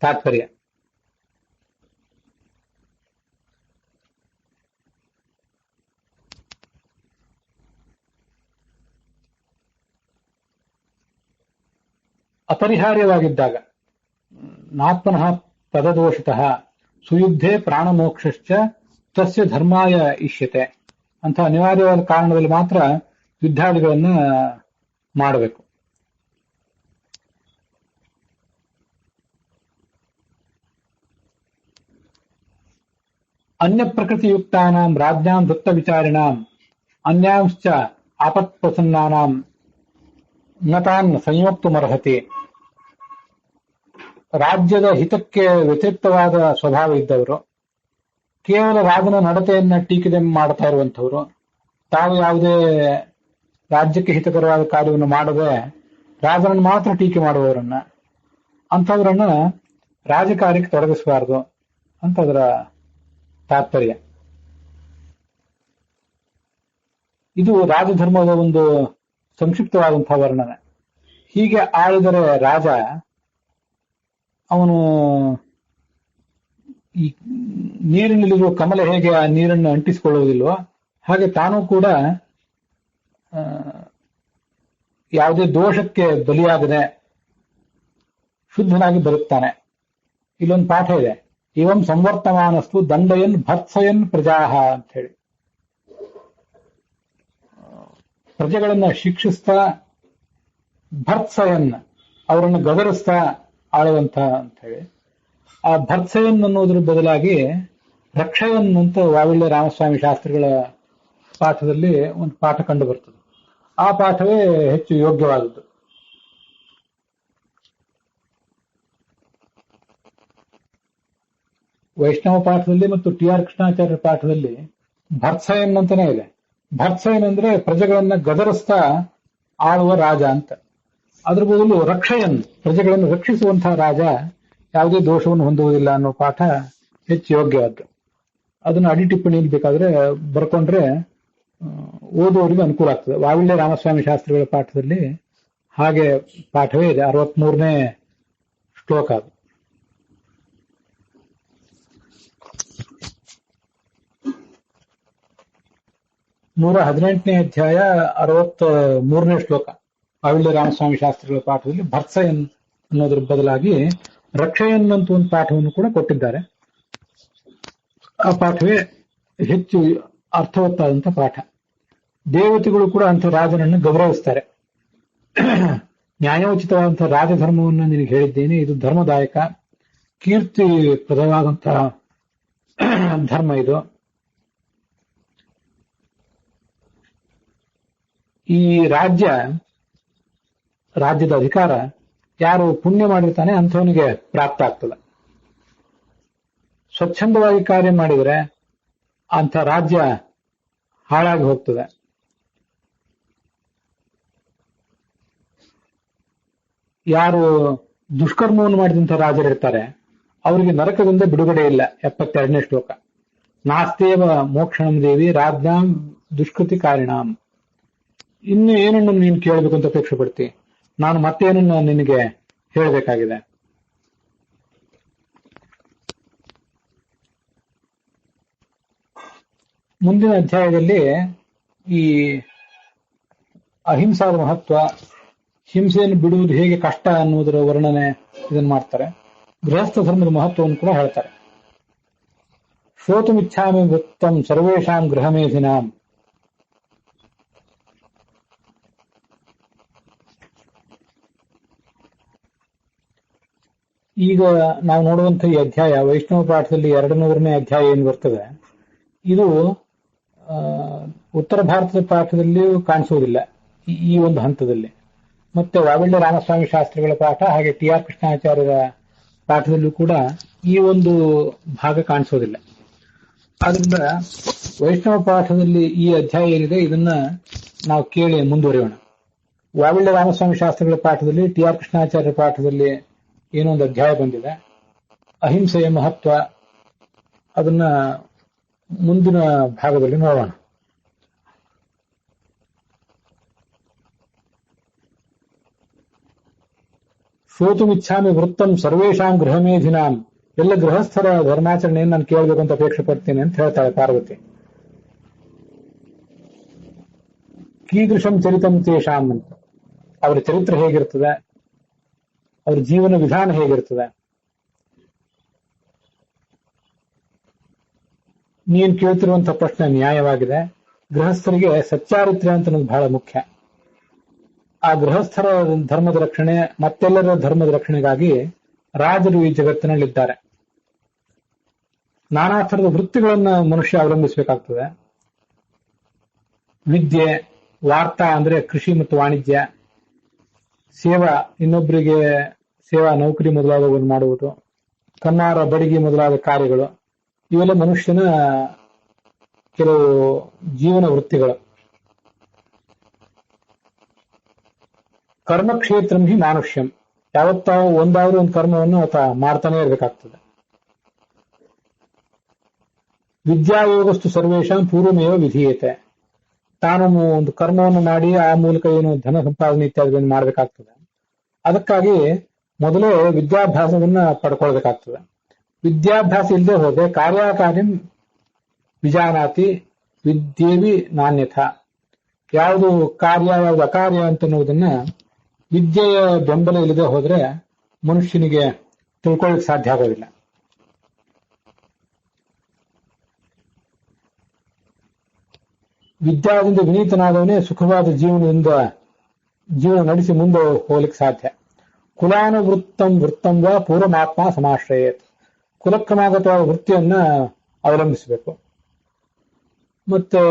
ತಾತ್ಪರ್ಯ. ಅಪರಿಹಾರ್ಯವಾಗಿದ್ದಾಗ, ನಾತ್ಮನಃ ಪದದೋಷತಃ ಸುಯುದ್ಧೇ ಪ್ರಾಣಮೋಕ್ಷಶ್ಚ ತಸ್ಯ ಧರ್ಮಾಯ ಇಷ್ಯತೆ ಅಂತ ಅನಿವಾರ್ಯವಾದ ಕಾರಣದಲ್ಲಿ ಮಾತ್ರ ಯುದ್ಧಾದಿಗಳನ್ನ ಮಾಡಬೇಕು. ಅನ್ಯ ಪ್ರಕೃತಿಯುಕ್ತಾನಾಂ ರಾಜ್ಞಾಂ ವೃತ್ತ ವಿಚಾರಿಣಾಂ ಅನ್ಯಾಂಶ್ಚ ಆಪತ್ಪ್ರಸನ್ನಾನಾಂ ನತಾನ್ ಸಂಯೋಕ್ತುಮರ್ಹತಿ. ರಾಜ್ಯದ ಹಿತಕ್ಕೆ ವ್ಯತಿರಿಕ್ತವಾದ ಸ್ವಭಾವ ಇದ್ದವರು, ಕೇವಲ ರಾಜನ ನಡತೆಯನ್ನ ಟೀಕೆ ಮಾಡ್ತಾ ಇರುವಂತವರು, ತಾವು ಯಾವುದೇ ರಾಜ್ಯಕ್ಕೆ ಹಿತಕರವಾದ ಕಾರ್ಯವನ್ನು ಮಾಡದೆ ರಾಜನನ್ನು ಮಾತ್ರ ಟೀಕೆ ಮಾಡುವವರನ್ನ, ಅಂಥವರನ್ನ ರಾಜಕಾರ್ಯಕ್ಕೆ ತೊಡಗಿಸಬಾರದು ಅಂತ ಅದರ ತಾತ್ಪರ್ಯ. ಇದು ರಾಜಧರ್ಮದ ಒಂದು ಸಂಕ್ಷಿಪ್ತವಾದಂತಹ ವರ್ಣನೆ. ಹೀಗೆ ಆಳಿದರೆ ರಾಜ ಅವನು ಈ ನೀರಿನಲ್ಲಿರುವ ಕಮಲ ಹೇಗೆ ಆ ನೀರನ್ನು ಅಂಟಿಸಿಕೊಳ್ಳುವುದಿಲ್ವೋ ಹಾಗೆ ತಾನೂ ಕೂಡ ಯಾವುದೇ ದೋಷಕ್ಕೆ ಬಲಿಯಾಗದೆ ಶುದ್ಧನಾಗಿ ಬರುತ್ತಾನೆ. ಇಲ್ಲೊಂದು ಪಾಠ ಇದೆ, ಇವಂ ಸಂವರ್ತಮಾನಸ್ತು ದಂಡಯನ್ ಭತ್ಸಯನ್ ಪ್ರಜಾಹ ಅಂತ ಹೇಳಿ. ಪ್ರಜೆಗಳನ್ನ ಶಿಕ್ಷಿಸ್ತಾ, ಭರ್ತ್ಸಯನ್ ಅವರನ್ನು ಗದರಿಸ್ತಾ ಆಳುವಂತ ಅಂತ ಹೇಳಿ. ಆ ಭರ್ತ್ಸಯನ್ ಅನ್ನೋದ್ರ ಬದಲಾಗಿ ರಕ್ಷಯನ್ ಅಂತ ವಾವಿಳ್ಯ ರಾಮಸ್ವಾಮಿ ಶಾಸ್ತ್ರಿಗಳ ಪಾಠದಲ್ಲಿ ಒಂದು ಪಾಠ ಕಂಡು ಬರ್ತದೆ. ಆ ಪಾಠವೇ ಹೆಚ್ಚು ಯೋಗ್ಯವಾದದ್ದು. ವೈಷ್ಣವ ಪಾಠದಲ್ಲಿ ಮತ್ತು ಟಿ ಆರ್ ಕೃಷ್ಣಾಚಾರ್ಯ ಪಾಠದಲ್ಲಿ ಭರ್ತ್ಸಯನ್ ಅಂತಾನೆ ಇದೆ. ಭರ್ತ್ಸಯನ್ ಅಂದ್ರೆ ಪ್ರಜೆಗಳನ್ನ ಗದರಿಸ್ತಾ ಆಳುವ ರಾಜ ಅಂತ. ಅದ್ರ ಬದಲು ರಕ್ಷಯನ್, ಪ್ರಜೆಗಳನ್ನು ರಕ್ಷಿಸುವಂತಹ ರಾಜ ಯಾವುದೇ ದೋಷವನ್ನು ಹೊಂದುವುದಿಲ್ಲ ಅನ್ನೋ ಪಾಠ ಹೆಚ್ಚು ಯೋಗ್ಯವಾದ್ದು. ಅದನ್ನು ಅಡಿ ಟಿಪ್ಪಣಿಯಲ್ಲಿ ಬೇಕಾದ್ರೆ ಬರ್ಕೊಂಡ್ರೆ ಓದುವವರಿಗೆ ಅನುಕೂಲ ಆಗ್ತದೆ. ವಾವಿಳ್ಯ ರಾಮಸ್ವಾಮಿ ಶಾಸ್ತ್ರಿಗಳ ಪಾಠದಲ್ಲಿ ಹಾಗೆ ಪಾಠವೇ ಇದೆ. 63ನೇ ಶ್ಲೋಕ ಅದು. ನೂರ 18ನೇ ಅಧ್ಯಾಯ 63ನೇ ಶ್ಲೋಕ ವಾವಿಳ್ಯ ರಾಮಸ್ವಾಮಿ ಶಾಸ್ತ್ರಿಗಳ ಪಾಠದಲ್ಲಿ ಭರ್ತ್ಸಯನ್ ಅನ್ನೋದ್ರ ಬದಲಾಗಿ ರಕ್ಷಯನ್ ಅಂತ ಒಂದು ಪಾಠವನ್ನು ಕೂಡ ಕೊಟ್ಟಿದ್ದಾರೆ. ಆ ಪಾಠವೇ ಹೆಚ್ಚು ಅರ್ಥವತ್ತಾದಂಥ ಪಾಠ. ದೇವತೆಗಳು ಕೂಡ ಅಂಥ ರಾಜನನ್ನು ಗೌರವಿಸ್ತಾರೆ. ನ್ಯಾಯೋಚಿತವಾದಂತಹ ರಾಜಧರ್ಮವನ್ನು ನಿನಗೆ ಹೇಳಿದ್ದೇನೆ, ಇದು ಧರ್ಮದಾಯಕ ಕೀರ್ತಿ ಪ್ರದವಾದಂತಹ ಧರ್ಮ ಇದು. ಈ ರಾಜ್ಯದ ಅಧಿಕಾರ ಯಾರು ಪುಣ್ಯ ಮಾಡಿರ್ತಾನೆ ಅಂಥವನಿಗೆ ಪ್ರಾಪ್ತ ಆಗ್ತದೆ. ಸ್ವಚ್ಛಂದವಾಗಿ ಕಾರ್ಯ ಮಾಡಿದರೆ ಅಂಥ ರಾಜ್ಯ ಹಾಳಾಗಿ ಹೋಗ್ತದೆ. ಯಾರು ದುಷ್ಕರ್ಮವನ್ನು ಮಾಡಿದಂಥ ರಾಜರಿರ್ತಾರೆ ಅವರಿಗೆ ನರಕದಿಂದ ಬಿಡುಗಡೆ ಇಲ್ಲ. 72ನೇ ಶ್ಲೋಕ. ನಾಸ್ತೇವ ಮೋಕ್ಷಣಂ ದೇವಿ ರಾಜ್ಞಾಂ ದುಷ್ಕೃತಿ ಕಾರಿಣಾಂ. ಇನ್ನು ಏನನ್ನು ನೀನು ಕೇಳಬೇಕು ಅಂತ ಅಪೇಕ್ಷೆ ಪಡ್ತಿ, ನಾನು ಮತ್ತೇನನ್ನು ನಿನಗೆ ಹೇಳಬೇಕಾಗಿದೆ. ಮುಂದಿನ ಅಧ್ಯಾಯದಲ್ಲಿ ಈ ಅಹಿಂಸಾದ ಮಹತ್ವ, ಹಿಂಸೆಯನ್ನು ಬಿಡುವುದು ಹೇಗೆ ಕಷ್ಟ ಅನ್ನುವುದರ ವರ್ಣನೆ ಇದನ್ನು ಮಾಡ್ತಾರೆ. ಗೃಹಸ್ಥ ಧರ್ಮದ ಮಹತ್ವವನ್ನು ಕೂಡ ಹೇಳ್ತಾರೆ. ಶ್ರೋತುಮಿಚ್ಛಾಮಿ ವೃತ್ತಂ ಸರ್ವೇಷಾಂ ಗೃಹಮೇಧಿನಾಂ. ಈಗ ನಾವು ನೋಡುವಂಥ ಈ ಅಧ್ಯಾಯ ವೈಷ್ಣವ ಪಾಠದಲ್ಲಿ 200ನೇ ಅಧ್ಯಾಯ ಏನು ಬರ್ತದೆ, ಇದು ಉತ್ತರ ಭಾರತದ ಪಾಠದಲ್ಲಿಯೂ ಕಾಣಿಸುವುದಿಲ್ಲ ಈ ಒಂದು ಹಂತದಲ್ಲಿ. ಮತ್ತೆ ವಾವಿಳ್ಯ ರಾಮಸ್ವಾಮಿ ಶಾಸ್ತ್ರಿಗಳ ಪಾಠ ಹಾಗೆ ಟಿ ಆರ್ ಕೃಷ್ಣಾಚಾರ್ಯರ ಪಾಠದಲ್ಲೂ ಕೂಡ ಈ ಒಂದು ಭಾಗ ಕಾಣಿಸೋದಿಲ್ಲ. ಆದ್ರಿಂದ ವೈಷ್ಣವ ಪಾಠದಲ್ಲಿ ಈ ಅಧ್ಯಾಯ ಏನಿದೆ ಇದನ್ನ ನಾವು ಕೇಳಿ ಮುಂದುವರಿಯೋಣ. ವಾವಿಳ್ಯ ರಾಮಸ್ವಾಮಿ ಶಾಸ್ತ್ರಿಗಳ ಪಾಠದಲ್ಲಿ ಟಿ ಆರ್ ಕೃಷ್ಣಾಚಾರ್ಯ ಪಾಠದಲ್ಲಿ ಏನೊಂದು ಅಧ್ಯಾಯ ಬಂದಿದೆ, ಅಹಿಂಸೆಯ ಮಹತ್ವ, ಅದನ್ನ ಮುಂದಿನ ಭಾಗದಲ್ಲಿ ನೋಡೋಣ. ಶ್ರೋತುಮಿಚ್ಛಾಮಿ ವೃತ್ತಂ ಸರ್ವೇಷಾಂ ಗೃಹಮೇಧಿನಾಂ. ಎಲ್ಲ ಗೃಹಸ್ಥರ ಧರ್ಮಾಚರಣೆಯನ್ನು ನಾನು ಕೇಳಬೇಕು ಅಂತ ಅಪೇಕ್ಷೆ ಪಡ್ತೇನೆ ಅಂತ ಹೇಳ್ತಾಳೆ ಪಾರ್ವತಿ. ಕೀದೃಶಂ ಚರಿತಂ ತೇಷಾಂ ಅಂತ. ಅವರ ಚರಿತ್ರೆ ಹೇಗಿರ್ತದೆ, ಅವ್ರ ಜೀವನ ವಿಧಾನ ಹೇಗಿರ್ತದೆ. ನೀನ್ ಕೇಳ್ತಿರುವಂತಹ ಪ್ರಶ್ನೆ ನ್ಯಾಯವಾಗಿದೆ. ಗೃಹಸ್ಥರಿಗೆ ಸಚ್ಚಾರಿತ್ರ್ಯ ಅಂತ ಅನ್ನೋದು ಬಹಳ ಮುಖ್ಯ. ಆ ಗೃಹಸ್ಥರ ಧರ್ಮದ ರಕ್ಷಣೆ ಮತ್ತೆಲ್ಲರ ಧರ್ಮದ ರಕ್ಷಣೆಗಾಗಿ ರಾಜರು ಈ ಜಗತ್ತಿನಲ್ಲಿದ್ದಾರೆ. ನಾನಾ ಥರದ ವೃತ್ತಿಗಳನ್ನ ಮನುಷ್ಯ ಅವಲಂಬಿಸಬೇಕಾಗ್ತದೆ. ವಿದ್ಯೆ, ವಾರ್ತಾ ಅಂದ್ರೆ ಕೃಷಿ ಮತ್ತು ವಾಣಿಜ್ಯ, ಸೇವಾ ಇನ್ನೊಬ್ಬರಿಗೆ ಸೇವಾ ನೌಕರಿ ಮೊದಲಾದವನ್ನು ಮಾಡುವುದು, ಕನ್ನಾರ ಬಡಿಗೆ ಮೊದಲಾದ ಕಾರ್ಯಗಳು, ಇವೆಲ್ಲ ಮನುಷ್ಯನ ಕೆಲವು ಜೀವನ ವೃತ್ತಿಗಳು. ಕರ್ಮಕ್ಷೇತ್ರಂ ಹಿ ಮಾನುಷ್ಯಂ. ಯಾವತ್ತಾವು ಒಂದಾದ್ರೂ ಒಂದು ಕರ್ಮವನ್ನು ಆತ ಮಾಡ್ತಾನೆ ಇರಬೇಕಾಗ್ತದೆ. ವಿದ್ಯಾಯೋಗಸ್ತು ಸರ್ವೇಷಾಂ ಪೂರ್ವಮೇವ ವಿಧೀಯತೆ. ತಾನು ಒಂದು ಕರ್ಮವನ್ನು ಮಾಡಿ ಆ ಮೂಲಕ ಏನು ಧನ ಸಂಪಾದನೆ ಇತ್ಯಾದಿಗಳನ್ನು ಮಾಡಬೇಕಾಗ್ತದೆ. ಅದಕ್ಕಾಗಿ ಮೊದಲೇ ವಿದ್ಯಾಭ್ಯಾಸವನ್ನ ಪಡ್ಕೊಳ್ಬೇಕಾಗ್ತದೆ. ವಿದ್ಯಾಭ್ಯಾಸ ಇಲ್ಲದೆ ಹೋದ್ರೆ ಕಾರ್ಯಕಾರ್ಯಂ ವಿಜಾನಾತಿ ವಿದ್ಯೇವಿ ನಾಣ್ಯಥ. ಯಾವುದು ಕಾರ್ಯ ಯಾವುದು ಅಕಾರ್ಯ ಅಂತ ಅನ್ನೋದನ್ನ ವಿದ್ಯೆಯ ಬೆಂಬಲ ಇಲ್ಲದೆ ಹೋದ್ರೆ ಮನುಷ್ಯನಿಗೆ ತಿಳ್ಕೊಳ್ಳಿಕ್ಕೆ ಸಾಧ್ಯ ಆಗೋದಿಲ್ಲ. ವಿದ್ಯಾದಿಂದ ವಿನೀತನಾದವನೇ ಸುಖವಾದ ಜೀವನ ನಡೆಸಿ ಮುಂದೆ ಹೋಗ್ಲಿಕ್ಕೆ ಸಾಧ್ಯ. ಕುಲಾನುವೃತ್ತಂ ವೃತ್ತಂ ವಾ ಪೂರ್ವಮಾತ್ಮ ಸಮಾಶ್ರಯೇತ್. ಕುಲಕ್ರಮಾಗತವಾದ ವೃತ್ತಿಯನ್ನ ಅವಲಂಬಿಸಬೇಕು. ಮತ್ತೆ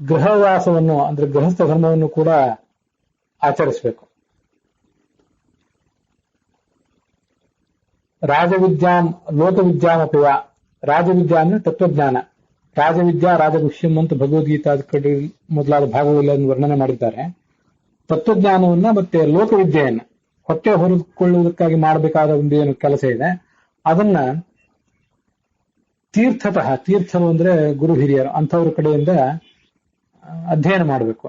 ಗೃಹವಾಸವನ್ನು ಅಂದ್ರೆ ಗೃಹಸ್ಥ ಧರ್ಮವನ್ನು ಕೂಡ ಆಚರಿಸಬೇಕು. ರಾಜವಿದ್ಯಾಂ ಲೋಕವಿದ್ಯಾಮಪಿವ, ರಾಜವಿದ್ಯಾ ಅಂದ್ರೆ ತತ್ವಜ್ಞಾನ, ರಾಜವಿದ್ಯಾ ರಾಜಗುಹ್ಯಂ ಅಂತ ಭಗವದ್ಗೀತಾ ಕಡೆ ಮೊದಲಾದ ಭಾಗಗಳಲ್ಲಿ ವರ್ಣನೆ ಮಾಡಿದ್ದಾರೆ. ತತ್ವಜ್ಞಾನವನ್ನ ಮತ್ತೆ ಲೋಕವಿದ್ಯೆಯನ್ನ ಹೊಟ್ಟೆ ಹೊರಕೊಳ್ಳುವುದಕ್ಕಾಗಿ ಮಾಡಬೇಕಾದ ಒಂದು ಏನು ಕೆಲಸ ಇದೆ ಅದನ್ನ ತೀರ್ಥರು ಅಂದ್ರೆ ಗುರು ಹಿರಿಯರು ಅಂಥವ್ರ ಕಡೆಯಿಂದ ಅಧ್ಯಯನ ಮಾಡಬೇಕು.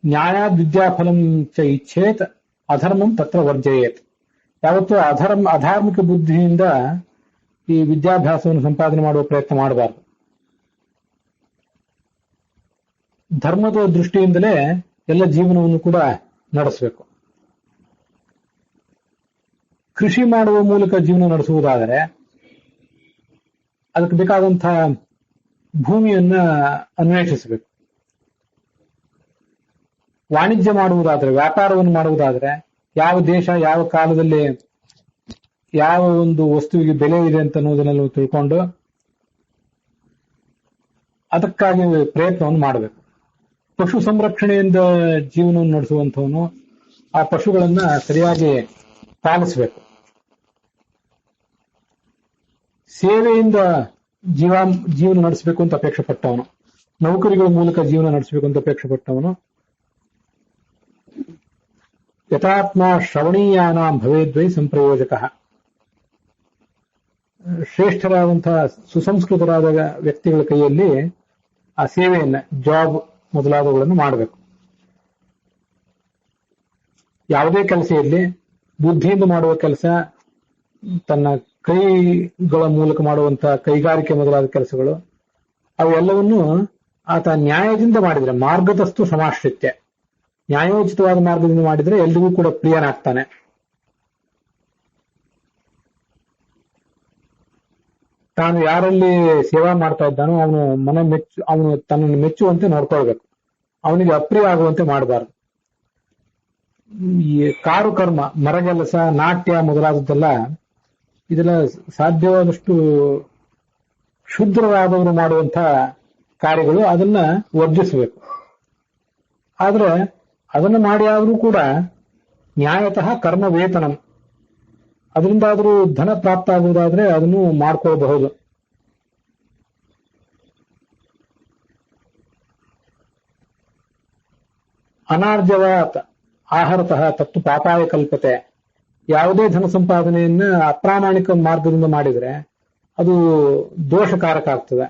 ನ್ಯಾಯಾದ್ ವಿದ್ಯಾಫಲಂ ಚ ಇಚ್ಛೇತ್ ಅಧರ್ಮಂ ತತ್ರ ವರ್ಜಯೇತ್. ಯಾವತ್ತೂ ಅಧಾರ್ಮಿಕ ಬುದ್ಧಿಯಿಂದ ಈ ವಿದ್ಯಾಭ್ಯಾಸವನ್ನು ಸಂಪಾದನೆ ಮಾಡುವ ಪ್ರಯತ್ನ ಮಾಡಬಾರದು. ಧರ್ಮದ ದೃಷ್ಟಿಯಿಂದಲೇ ಎಲ್ಲ ಜೀವನವನ್ನು ಕೂಡ ನಡೆಸಬೇಕು. ಕೃಷಿ ಮಾಡುವ ಮೂಲಕ ಜೀವನ ನಡೆಸುವುದಾದರೆ ಅದಕ್ಕೆ ಬೇಕಾದಂತಹ ಭೂಮಿಯನ್ನ ಅನ್ವೇಷಿಸಬೇಕು. ವಾಣಿಜ್ಯ ಮಾಡುವುದಾದ್ರೆ, ವ್ಯಾಪಾರವನ್ನು ಮಾಡುವುದಾದ್ರೆ ಯಾವ ದೇಶ ಯಾವ ಕಾಲದಲ್ಲಿ ಯಾವ ಒಂದು ವಸ್ತುವಿಗೆ ಬೆಲೆ ಇದೆ ಅಂತ ಅನ್ನೋದನ್ನೆಲ್ಲ ತಿಳ್ಕೊಂಡು ಅದಕ್ಕಾಗಿ ಪ್ರಯತ್ನವನ್ನು ಮಾಡಬೇಕು. ಪಶು ಸಂರಕ್ಷಣೆಯಿಂದ ಜೀವನವನ್ನು ನಡೆಸುವಂಥವನು ಆ ಪಶುಗಳನ್ನ ಸರಿಯಾಗಿ ಪಾಲಿಸಬೇಕು. ಸೇವೆಯಿಂದ ಜೀವನ ನಡೆಸಬೇಕು ಅಂತ ಅಪೇಕ್ಷೆ ಪಟ್ಟವನು, ನೌಕರಿಗಳ ಮೂಲಕ ಜೀವನ ನಡೆಸಬೇಕು ಅಂತ ಅಪೇಕ್ಷೆ ಪಟ್ಟವನು ಯಥಾತ್ಮ ಶ್ರವಣೀಯಾನಾಂ ಭವೇದ್ವೈ ಸಂಪ್ರಯೋಜಕ. ಶ್ರೇಷ್ಠರಾದಂತಹ ಸುಸಂಸ್ಕೃತರಾದ ವ್ಯಕ್ತಿಗಳ ಕೈಯಲ್ಲಿ ಆ ಸೇವೆಯನ್ನ, ಜಾಬ್ ಮೊದಲಾದವುಗಳನ್ನು ಮಾಡಬೇಕು. ಯಾವುದೇ ಕೆಲಸ ಇರಲಿ, ಬುದ್ಧಿಯಿಂದ ಮಾಡುವ ಕೆಲಸ, ತನ್ನ ಕೈಗಳ ಮೂಲಕ ಮಾಡುವಂತಹ ಕೈಗಾರಿಕೆ ಮೊದಲಾದ ಕೆಲಸಗಳು ಅವೆಲ್ಲವನ್ನು ಆತ ನ್ಯಾಯದಿಂದ ಮಾಡಿದ್ರೆ, ಮಾರ್ಗದಸ್ತು ಸಮಾಶ್ರಿತ್ಯ, ನ್ಯಾಯೋಚಿತವಾದ ಮಾರ್ಗದಿಂದ ಮಾಡಿದ್ರೆ ಎಲ್ರಿಗೂ ಕೂಡ ಪ್ರಿಯನಾಗ್ತಾನೆ. ತಾನು ಯಾರಲ್ಲಿ ಸೇವಾ ಮಾಡ್ತಾ ಇದ್ದಾನೋ ಅವನು ತನ್ನನ್ನು ಮೆಚ್ಚುವಂತೆ ನೋಡ್ಕೊಳ್ಬೇಕು, ಅವನಿಗೆ ಅಪ್ರಿಯ ಆಗುವಂತೆ ಮಾಡಬಾರದು. ಈ ಕಾರು ಕರ್ಮ, ಮರಗೆಲಸ, ನಾಟ್ಯ ಮೊದಲಾದದ್ದೆಲ್ಲ ಇದೆಲ್ಲ ಸಾಧ್ಯವಾದಷ್ಟು ಕ್ಷುದ್ರರಾದವರು ಮಾಡುವಂತಹ ಕಾರ್ಯಗಳು, ಅದನ್ನ ವರ್ಜಿಸಬೇಕು. ಆದ್ರೆ ಅದನ್ನು ಮಾಡಿ ಆದರೂ ಕೂಡ ನ್ಯಾಯತಃ ಕರ್ಮ ವೇತನಂ, ಅದರಿಂದಾದರೂ ಧನ ಪ್ರಾಪ್ತ ಆಗುವುದಾದ್ರೆ ಅದನ್ನು ಮಾಡ್ಕೊಳ್ಬಹುದು. ಅನಾರ್ಜವಾತ್ ಆಹಾರತಃ ತತ್ತು ಪಾಪಾಯ ಕಲ್ಪತೆ. ಯಾವುದೇ ಧನ ಸಂಪಾದನೆಯನ್ನ ಅಪ್ರಾಮಾಣಿಕ ಮಾರ್ಗದಿಂದ ಮಾಡಿದ್ರೆ ಅದು ದೋಷಕಾರಕ ಆಗ್ತದೆ.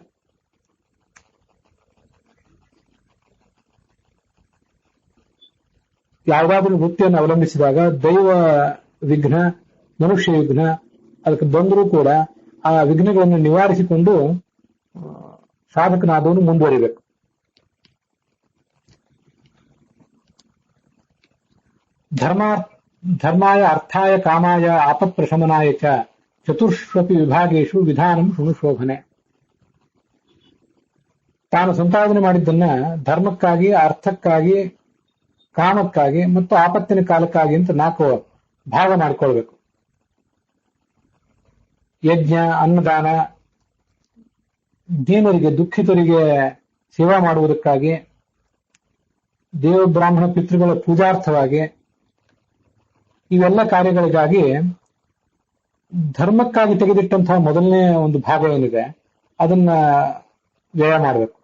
ಯಾವುದಾದ್ರೂ ವೃತ್ತಿಯನ್ನು ಅವಲಂಬಿಸಿದಾಗ ದೈವ ವಿಘ್ನ, ಮನುಷ್ಯ ವಿಘ್ನ ಅದಕ್ಕೆ ಬಂದರೂ ಕೂಡ ಆ ವಿಘ್ನಗಳನ್ನು ನಿವಾರಿಸಿಕೊಂಡು ಸಾಧಕನಾದವನು ಮುಂದುವರಿಬೇಕು. ಧರ್ಮಾಯ ಅರ್ಥಾಯ ಕಾಮಾಯ ಆಪತ್ ಪ್ರಶಮನಾಯ ಚ ಚತುರ್ಷ್ವಪಿ ವಿಭಾಗೇಶು ವಿಧಾನಂ ಶೃಣುಶೋಭನೆ. ತಾನು ಸಂಪಾದನೆ ಮಾಡಿದ್ದನ್ನ ಧರ್ಮಕ್ಕಾಗಿ, ಅರ್ಥಕ್ಕಾಗಿ, ಕಾಮಕ್ಕಾಗಿ ಮತ್ತು ಆಪತ್ತಿನ ಕಾಲಕ್ಕಾಗಿ ಅಂತ 4 ಭಾಗ ಮಾಡಿಕೊಳ್ಬೇಕು. ಯಜ್ಞ, ಅನ್ನದಾನ, ದೀನರಿಗೆ ದುಃಖಿತರಿಗೆ ಸೇವಾ ಮಾಡುವುದಕ್ಕಾಗಿ, ದೇವ ಬ್ರಾಹ್ಮಣ ಪಿತೃಗಳ ಪೂಜಾರ್ಥವಾಗಿ, ಇವೆಲ್ಲ ಕಾರ್ಯಗಳಿಗಾಗಿ ಧರ್ಮಕ್ಕಾಗಿ ತೆಗೆದಿಟ್ಟಂತಹ ಮೊದಲನೇ ಒಂದು ಭಾಗ ಏನಿದೆ ಅದನ್ನ ವ್ಯಯ ಮಾಡಬೇಕು.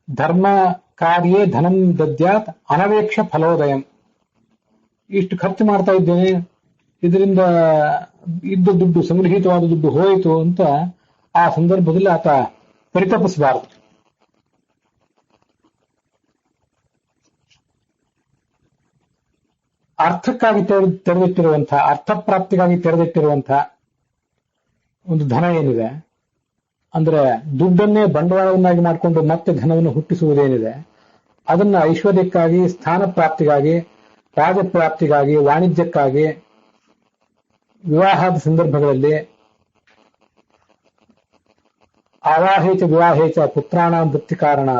ಧರ್ಮ ಕಾರ್ಯೇ ಧನಂ ದದ್ಯಾತ್ ಅನವೇಕ್ಷ ಫಲೋದಯಂ. ಇಷ್ಟು ಖರ್ಚು ಮಾಡ್ತಾ ಇದ್ದೇನೆ, ಇದರಿಂದ ಇದ್ದ ದುಡ್ಡು, ಸಂಗ್ರಹಿತವಾದ ದುಡ್ಡು ಹೋಯಿತು ಅಂತ ಆ ಸಂದರ್ಭದಲ್ಲಿ ಆತ ಪರಿತಪಿಸಬಾರದು. ಅರ್ಥಕ್ಕಾಗಿ ತೆರೆದಿಟ್ಟಿರುವಂತಹ, ಅರ್ಥಪ್ರಾಪ್ತಿಗಾಗಿ ತೆರೆದಿಟ್ಟಿರುವಂತಹ ಒಂದು ಧನ ಏನಿದೆ, ಅಂದ್ರೆ ದುಡ್ಡನ್ನೇ ಬಂಡವಾಳವನ್ನಾಗಿ ಮಾಡಿಕೊಂಡು ಮತ್ತೆ ಧನವನ್ನು ಹುಟ್ಟಿಸುವುದೇನಿದೆ, ಅದನ್ನ ಐಶ್ವರ್ಯಕ್ಕಾಗಿ, ಸ್ಥಾನ ಪ್ರಾಪ್ತಿಗಾಗಿ, ರಾಜಪ್ರಾಪ್ತಿಗಾಗಿ, ವಾಣಿಜ್ಯಕ್ಕಾಗಿ, ವಿವಾಹದ ಸಂದರ್ಭಗಳಲ್ಲಿ ಆವಾಹೇಚ ವಿವಾಹೇಚ ಪುತ್ರಾಣ ವೃತ್ತಿ ಕಾರಣ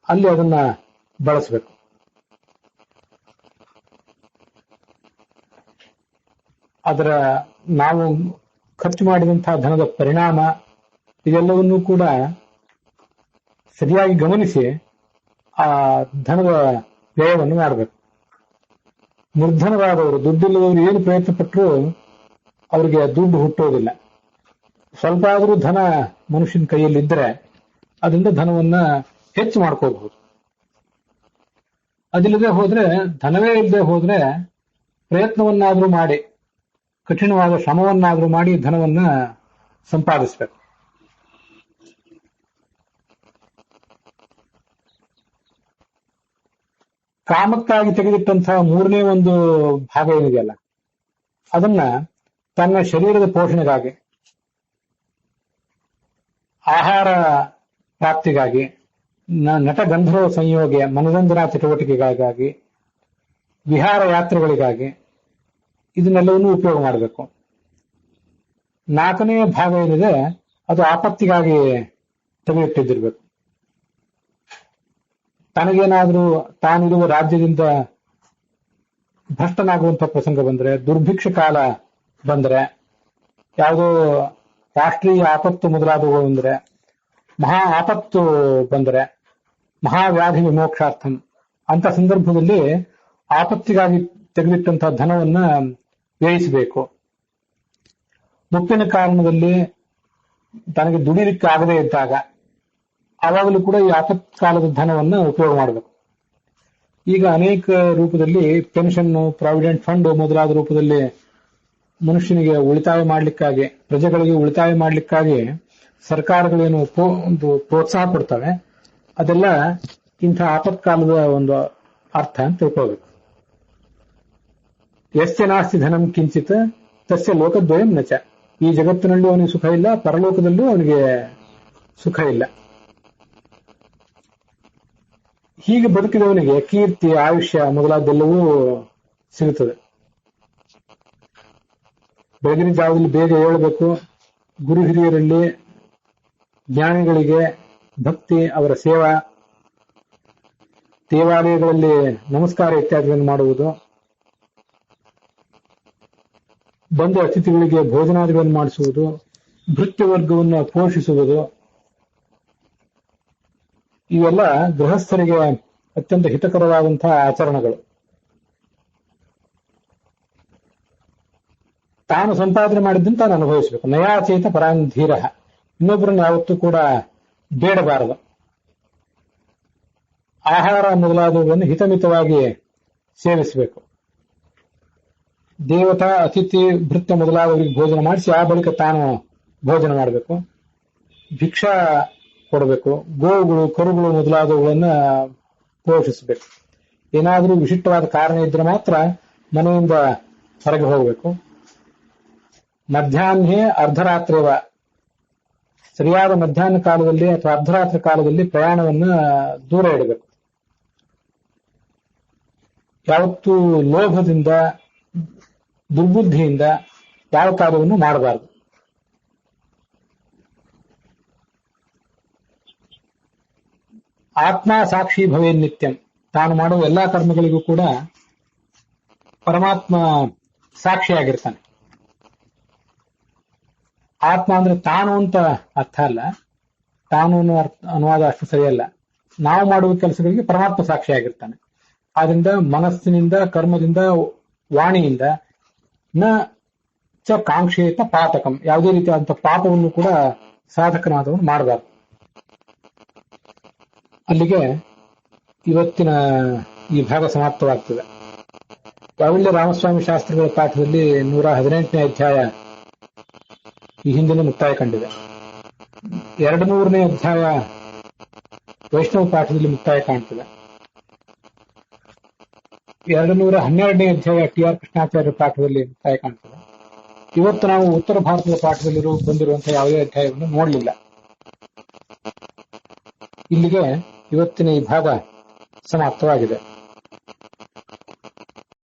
ಅಲ್ಲಿ ಅದನ್ನ ಬಳಸಬೇಕು. ಅದರ ನಾವು ಖರ್ಚು ಮಾಡಿದಂತಹ ಧನದ ಪರಿಣಾಮ ಇದೆಲ್ಲವನ್ನೂ ಕೂಡ ಸರಿಯಾಗಿ ಗಮನಿಸಿ ಆ ಧನದ ವ್ಯಯವನ್ನು ಮಾಡಬೇಕು. ನಿರ್ಧನರಾದವರು, ದುಡ್ಡಿಲ್ಲದವರು ಏನು ಪ್ರಯತ್ನ ಪಟ್ಟರೂ ಅವರಿಗೆ ದುಡ್ಡು ಹುಟ್ಟೋದಿಲ್ಲ. ಸ್ವಲ್ಪ ಆದರೂ ಧನ ಮನುಷ್ಯನ ಕೈಯಲ್ಲಿದ್ದರೆ ಅದರಿಂದ ಧನವನ್ನ ಹೆಚ್ಚು ಮಾಡ್ಕೋಬಹುದು. ಅದಿಲ್ಲದೆ ಹೋದ್ರೆ, ಧನವೇ ಇಲ್ಲದೆ ಹೋದ್ರೆ ಪ್ರಯತ್ನವನ್ನಾದ್ರೂ ಮಾಡಿ, ಕಠಿಣವಾದ ಶ್ರಮವನ್ನಾದ್ರೂ ಮಾಡಿ ಧನವನ್ನ ಸಂಪಾದಿಸಬೇಕು. ಕಾಮಕ್ಕಾಗಿ ತೆಗೆದಿಟ್ಟಂತಹ ಮೂರನೇ ಒಂದು ಭಾಗ ಏನಿದೆಯಲ್ಲ, ಅದನ್ನ ತನ್ನ ಶರೀರದ ಪೋಷಣೆಗಾಗಿ, ಆಹಾರ ಪ್ರಾಪ್ತಿಗಾಗಿ, ನಟ ಗಂಧರ್ವ ಸಂಯೋಗ ಮನರಂಜನಾ ಚಟುವಟಿಕೆಗಳಿಗಾಗಿ, ವಿಹಾರ ಯಾತ್ರೆಗಳಿಗಾಗಿ ಇದನ್ನೆಲ್ಲವನ್ನೂ ಉಪಯೋಗ ಮಾಡಬೇಕು. ನಾಲ್ಕನೇ ಭಾಗ ಏನಿದೆ ಅದು ಆಪತ್ತಿಗಾಗಿ ತೆಗೆದಿಟ್ಟಿದ್ದಿರ್ಬೇಕು. ತನಗೇನಾದ್ರೂ ತಾನಿರುವ ರಾಜ್ಯದಿಂದ ಭ್ರಷ್ಟನಾಗುವಂತಹ ಪ್ರಸಂಗ ಬಂದ್ರೆ, ದುರ್ಭಿಕ್ಷ ಕಾಲ ಬಂದ್ರೆ, ಯಾವುದೋ ರಾಷ್ಟ್ರೀಯ ಆಪತ್ತು ಮೊದಲಾದವು ಬಂದ್ರೆ, ಮಹಾ ಆಪತ್ತು ಬಂದ್ರೆ, ಮಹಾವ್ಯಾಧಿ ವಿಮೋಕ್ಷಾರ್ಥಂ ಅಂತ ಸಂದರ್ಭದಲ್ಲಿ ಆಪತ್ತಿಗಾಗಿ ತೆಗೆದಿಟ್ಟಂತಹ ಧನವನ್ನ ವ್ಯಯಿಸಬೇಕು. ಮುಪ್ಪಿನ ಕಾರಣದಲ್ಲಿ ತನಗೆ ದುಡಿಲಿಕ್ಕೆ ಆಗದೇ ಇದ್ದಾಗ ಆವಾಗಲೂ ಕೂಡ ಈ ಆಪತ್ಕಾಲದ ಧನವನ್ನ ಉಪಯೋಗ ಮಾಡಬೇಕು. ಈಗ ಅನೇಕ ರೂಪದಲ್ಲಿ ಪೆನ್ಷನ್, ಪ್ರಾವಿಡೆಂಟ್ ಫಂಡ್ ಮೊದಲಾದ ರೂಪದಲ್ಲಿ ಮನುಷ್ಯನಿಗೆ ಉಳಿತಾಯ ಮಾಡಲಿಕ್ಕಾಗಿ, ಪ್ರಜೆಗಳಿಗೆ ಉಳಿತಾಯ ಮಾಡಲಿಕ್ಕಾಗಿ ಸರ್ಕಾರಗಳೇನು ಒಂದು ಪ್ರೋತ್ಸಾಹ ಕೊಡ್ತವೆ, ಅದೆಲ್ಲ ಇಂಥ ಆಪತ್ಕಾಲದ ಒಂದು ಅರ್ಥ ಅಂತ ತಿಳ್ಕೋಬೇಕು. ಯಸ್ಯ ನಾಸ್ತಿ ಧನಂ ಕಿಂಚಿತ್ ತಸ್ಯ ಲೋಕದ್ವಯಂ ನಚ. ಈ ಜಗತ್ತಿನಲ್ಲೂ ಅವನಿಗೆ ಸುಖ ಇಲ್ಲ, ಪರಲೋಕದಲ್ಲೂ ಅವನಿಗೆ ಸುಖ ಇಲ್ಲ. ಹೀಗೆ ಬದುಕಿದವನಿಗೆ ಕೀರ್ತಿ, ಆಯುಷ್ಯ ಮೊದಲಾದೆಲ್ಲವೂ ಸಿಗುತ್ತದೆ. ಬೆಳಗಿನ ಜಾವದಲ್ಲಿ ಬೇಗ ಏಳಬೇಕು. ಗುರು ಹಿರಿಯರಲ್ಲಿ, ಜ್ಞಾನಿಗಳಿಗೆ ಭಕ್ತಿ, ಅವರ ಸೇವಾ, ದೇವಾಲಯಗಳಲ್ಲಿ ನಮಸ್ಕಾರ ಇತ್ಯಾದಿಗಳನ್ನು ಮಾಡುವುದು, ಬಂದ ಅತಿಥಿಗಳಿಗೆ ಭೋಜನಾದಿಗಳನ್ನು ಮಾಡಿಸುವುದು, ಭೃತ್ಯ ವರ್ಗವನ್ನು ಪೋಷಿಸುವುದು, ಇವೆಲ್ಲ ಗೃಹಸ್ಥರಿಗೆ ಅತ್ಯಂತ ಹಿತಕರವಾದಂತಹ ಆಚರಣೆಗಳು. ತಾನು ಸಂಪಾದನೆ ಮಾಡಿದ್ದನ್ನು ತಾನು ಅನುಭವಿಸಬೇಕು. ನಯಾಚೇತ ಪರಾಂಧೀರ, ಇನ್ನೊಬ್ಬರನ್ನು ಯಾವತ್ತೂ ಕೂಡ ಬೇಡಬಾರದು. ಆಹಾರ ಮೊದಲಾದವುಗಳನ್ನು ಹಿತಮಿತವಾಗಿ ಸೇವಿಸಬೇಕು. ದೇವತಾ, ಅತಿಥಿ, ಭೃತ್ಯ ಮೊದಲಾದವರಿಗೆ ಭೋಜನ ಮಾಡಿಸಿ ಆ ಬಳಿಕ ತಾನು ಭೋಜನ ಮಾಡಬೇಕು. ಭಿಕ್ಷಾ ಕೊಡಬೇಕು. ಗೋವುಗಳು, ಕರುಗಳು ಮೊದಲಾದವುಗಳನ್ನ ಪೋಷಿಸಬೇಕು. ಏನಾದರೂ ವಿಶಿಷ್ಟವಾದ ಕಾರಣ ಇದ್ರೆ ಮಾತ್ರ ಮನೆಯಿಂದ ಹೊರಗೆ ಹೋಗಬೇಕು. ಮಧ್ಯಾಹ್ನ ಅರ್ಧರಾತ್ರಿವ, ಸರಿಯಾದ ಮಧ್ಯಾಹ್ನ ಕಾಲದಲ್ಲಿ ಅಥವಾ ಅರ್ಧರಾತ್ರಿ ಕಾಲದಲ್ಲಿ ಪ್ರಯಾಣವನ್ನ ದೂರ ಇಡಬೇಕು. ಯಾವತ್ತೂ ಲೋಭದಿಂದ, ದುರ್ಬುದ್ಧಿಯಿಂದ ಯಾವ ಕಾರ್ಯವನ್ನು ಮಾಡಬಾರದು. ಆತ್ಮ ಸಾಕ್ಷಿ ಭವೇ ನಿತ್ಯಂ. ತಾನು ಮಾಡುವ ಎಲ್ಲಾ ಕರ್ಮಗಳಿಗೂ ಕೂಡ ಪರಮಾತ್ಮ ಸಾಕ್ಷಿಯಾಗಿರ್ತಾನೆ. ಆತ್ಮ ಅಂದ್ರೆ ತಾನು ಅಂತ ಅರ್ಥ ಅಲ್ಲ. ತಾನು ಅನ್ನೋ ಅನುವಾದ ಅಷ್ಟು ಸರಿಯಲ್ಲ. ನಾವು ಮಾಡುವ ಕೆಲಸಗಳಿಗೆ ಪರಮಾತ್ಮ ಸಾಕ್ಷಿಯಾಗಿರ್ತಾನೆ. ಆದ್ರಿಂದ ಮನಸ್ಸಿನಿಂದ, ಕರ್ಮದಿಂದ, ವಾಣಿಯಿಂದ ನ ಚ ಕಾಂಕ್ಷೇತ ಪಾತಕಂ, ಯಾವುದೇ ರೀತಿಯಾದಂತಹ ಪಾಪವನ್ನು ಕೂಡ ಸಾಧಕನಾದವನು ಮಾಡಬಾರದು. ಅಲ್ಲಿಗೆ ಇವತ್ತಿನ ಈ ಭಾಗ ಸಮಾಪ್ತವಾಗ್ತದೆ. ಪ್ರಾವಲ್ಯ ರಾಮಸ್ವಾಮಿ ಶಾಸ್ತ್ರಿಗಳ ಪಾಠದಲ್ಲಿ 118ನೇ ಅಧ್ಯಾಯ ಈ ಹಿಂದಿನ ಮುಕ್ತಾಯ ಕಂಡಿದೆ. 200ನೇ ಅಧ್ಯಾಯ ವೈಷ್ಣವ ಪಾಠದಲ್ಲಿ ಮುಕ್ತಾಯ ಕಾಣ್ತದೆ. 212ನೇ ಅಧ್ಯಾಯ ಟಿ.ಆರ್. ಕೃಷ್ಣಾಚಾರ್ಯ ಪಾಠದಲ್ಲಿ ಮುಕ್ತಾಯ ಕಾಣ್ತದೆ. ಇವತ್ತು ನಾವು ಉತ್ತರ ಭಾರತದ ಪಾಠದಲ್ಲಿ ಬಂದಿರುವಂತಹ ಯಾವುದೇ ಅಧ್ಯಾಯವನ್ನು ನೋಡಲಿಲ್ಲ. ಇಲ್ಲಿಗೆ ಇವತ್ತಿನ ಈ ಭಾಗ ಸಮಾಪ್ತವಾಗಿದೆ.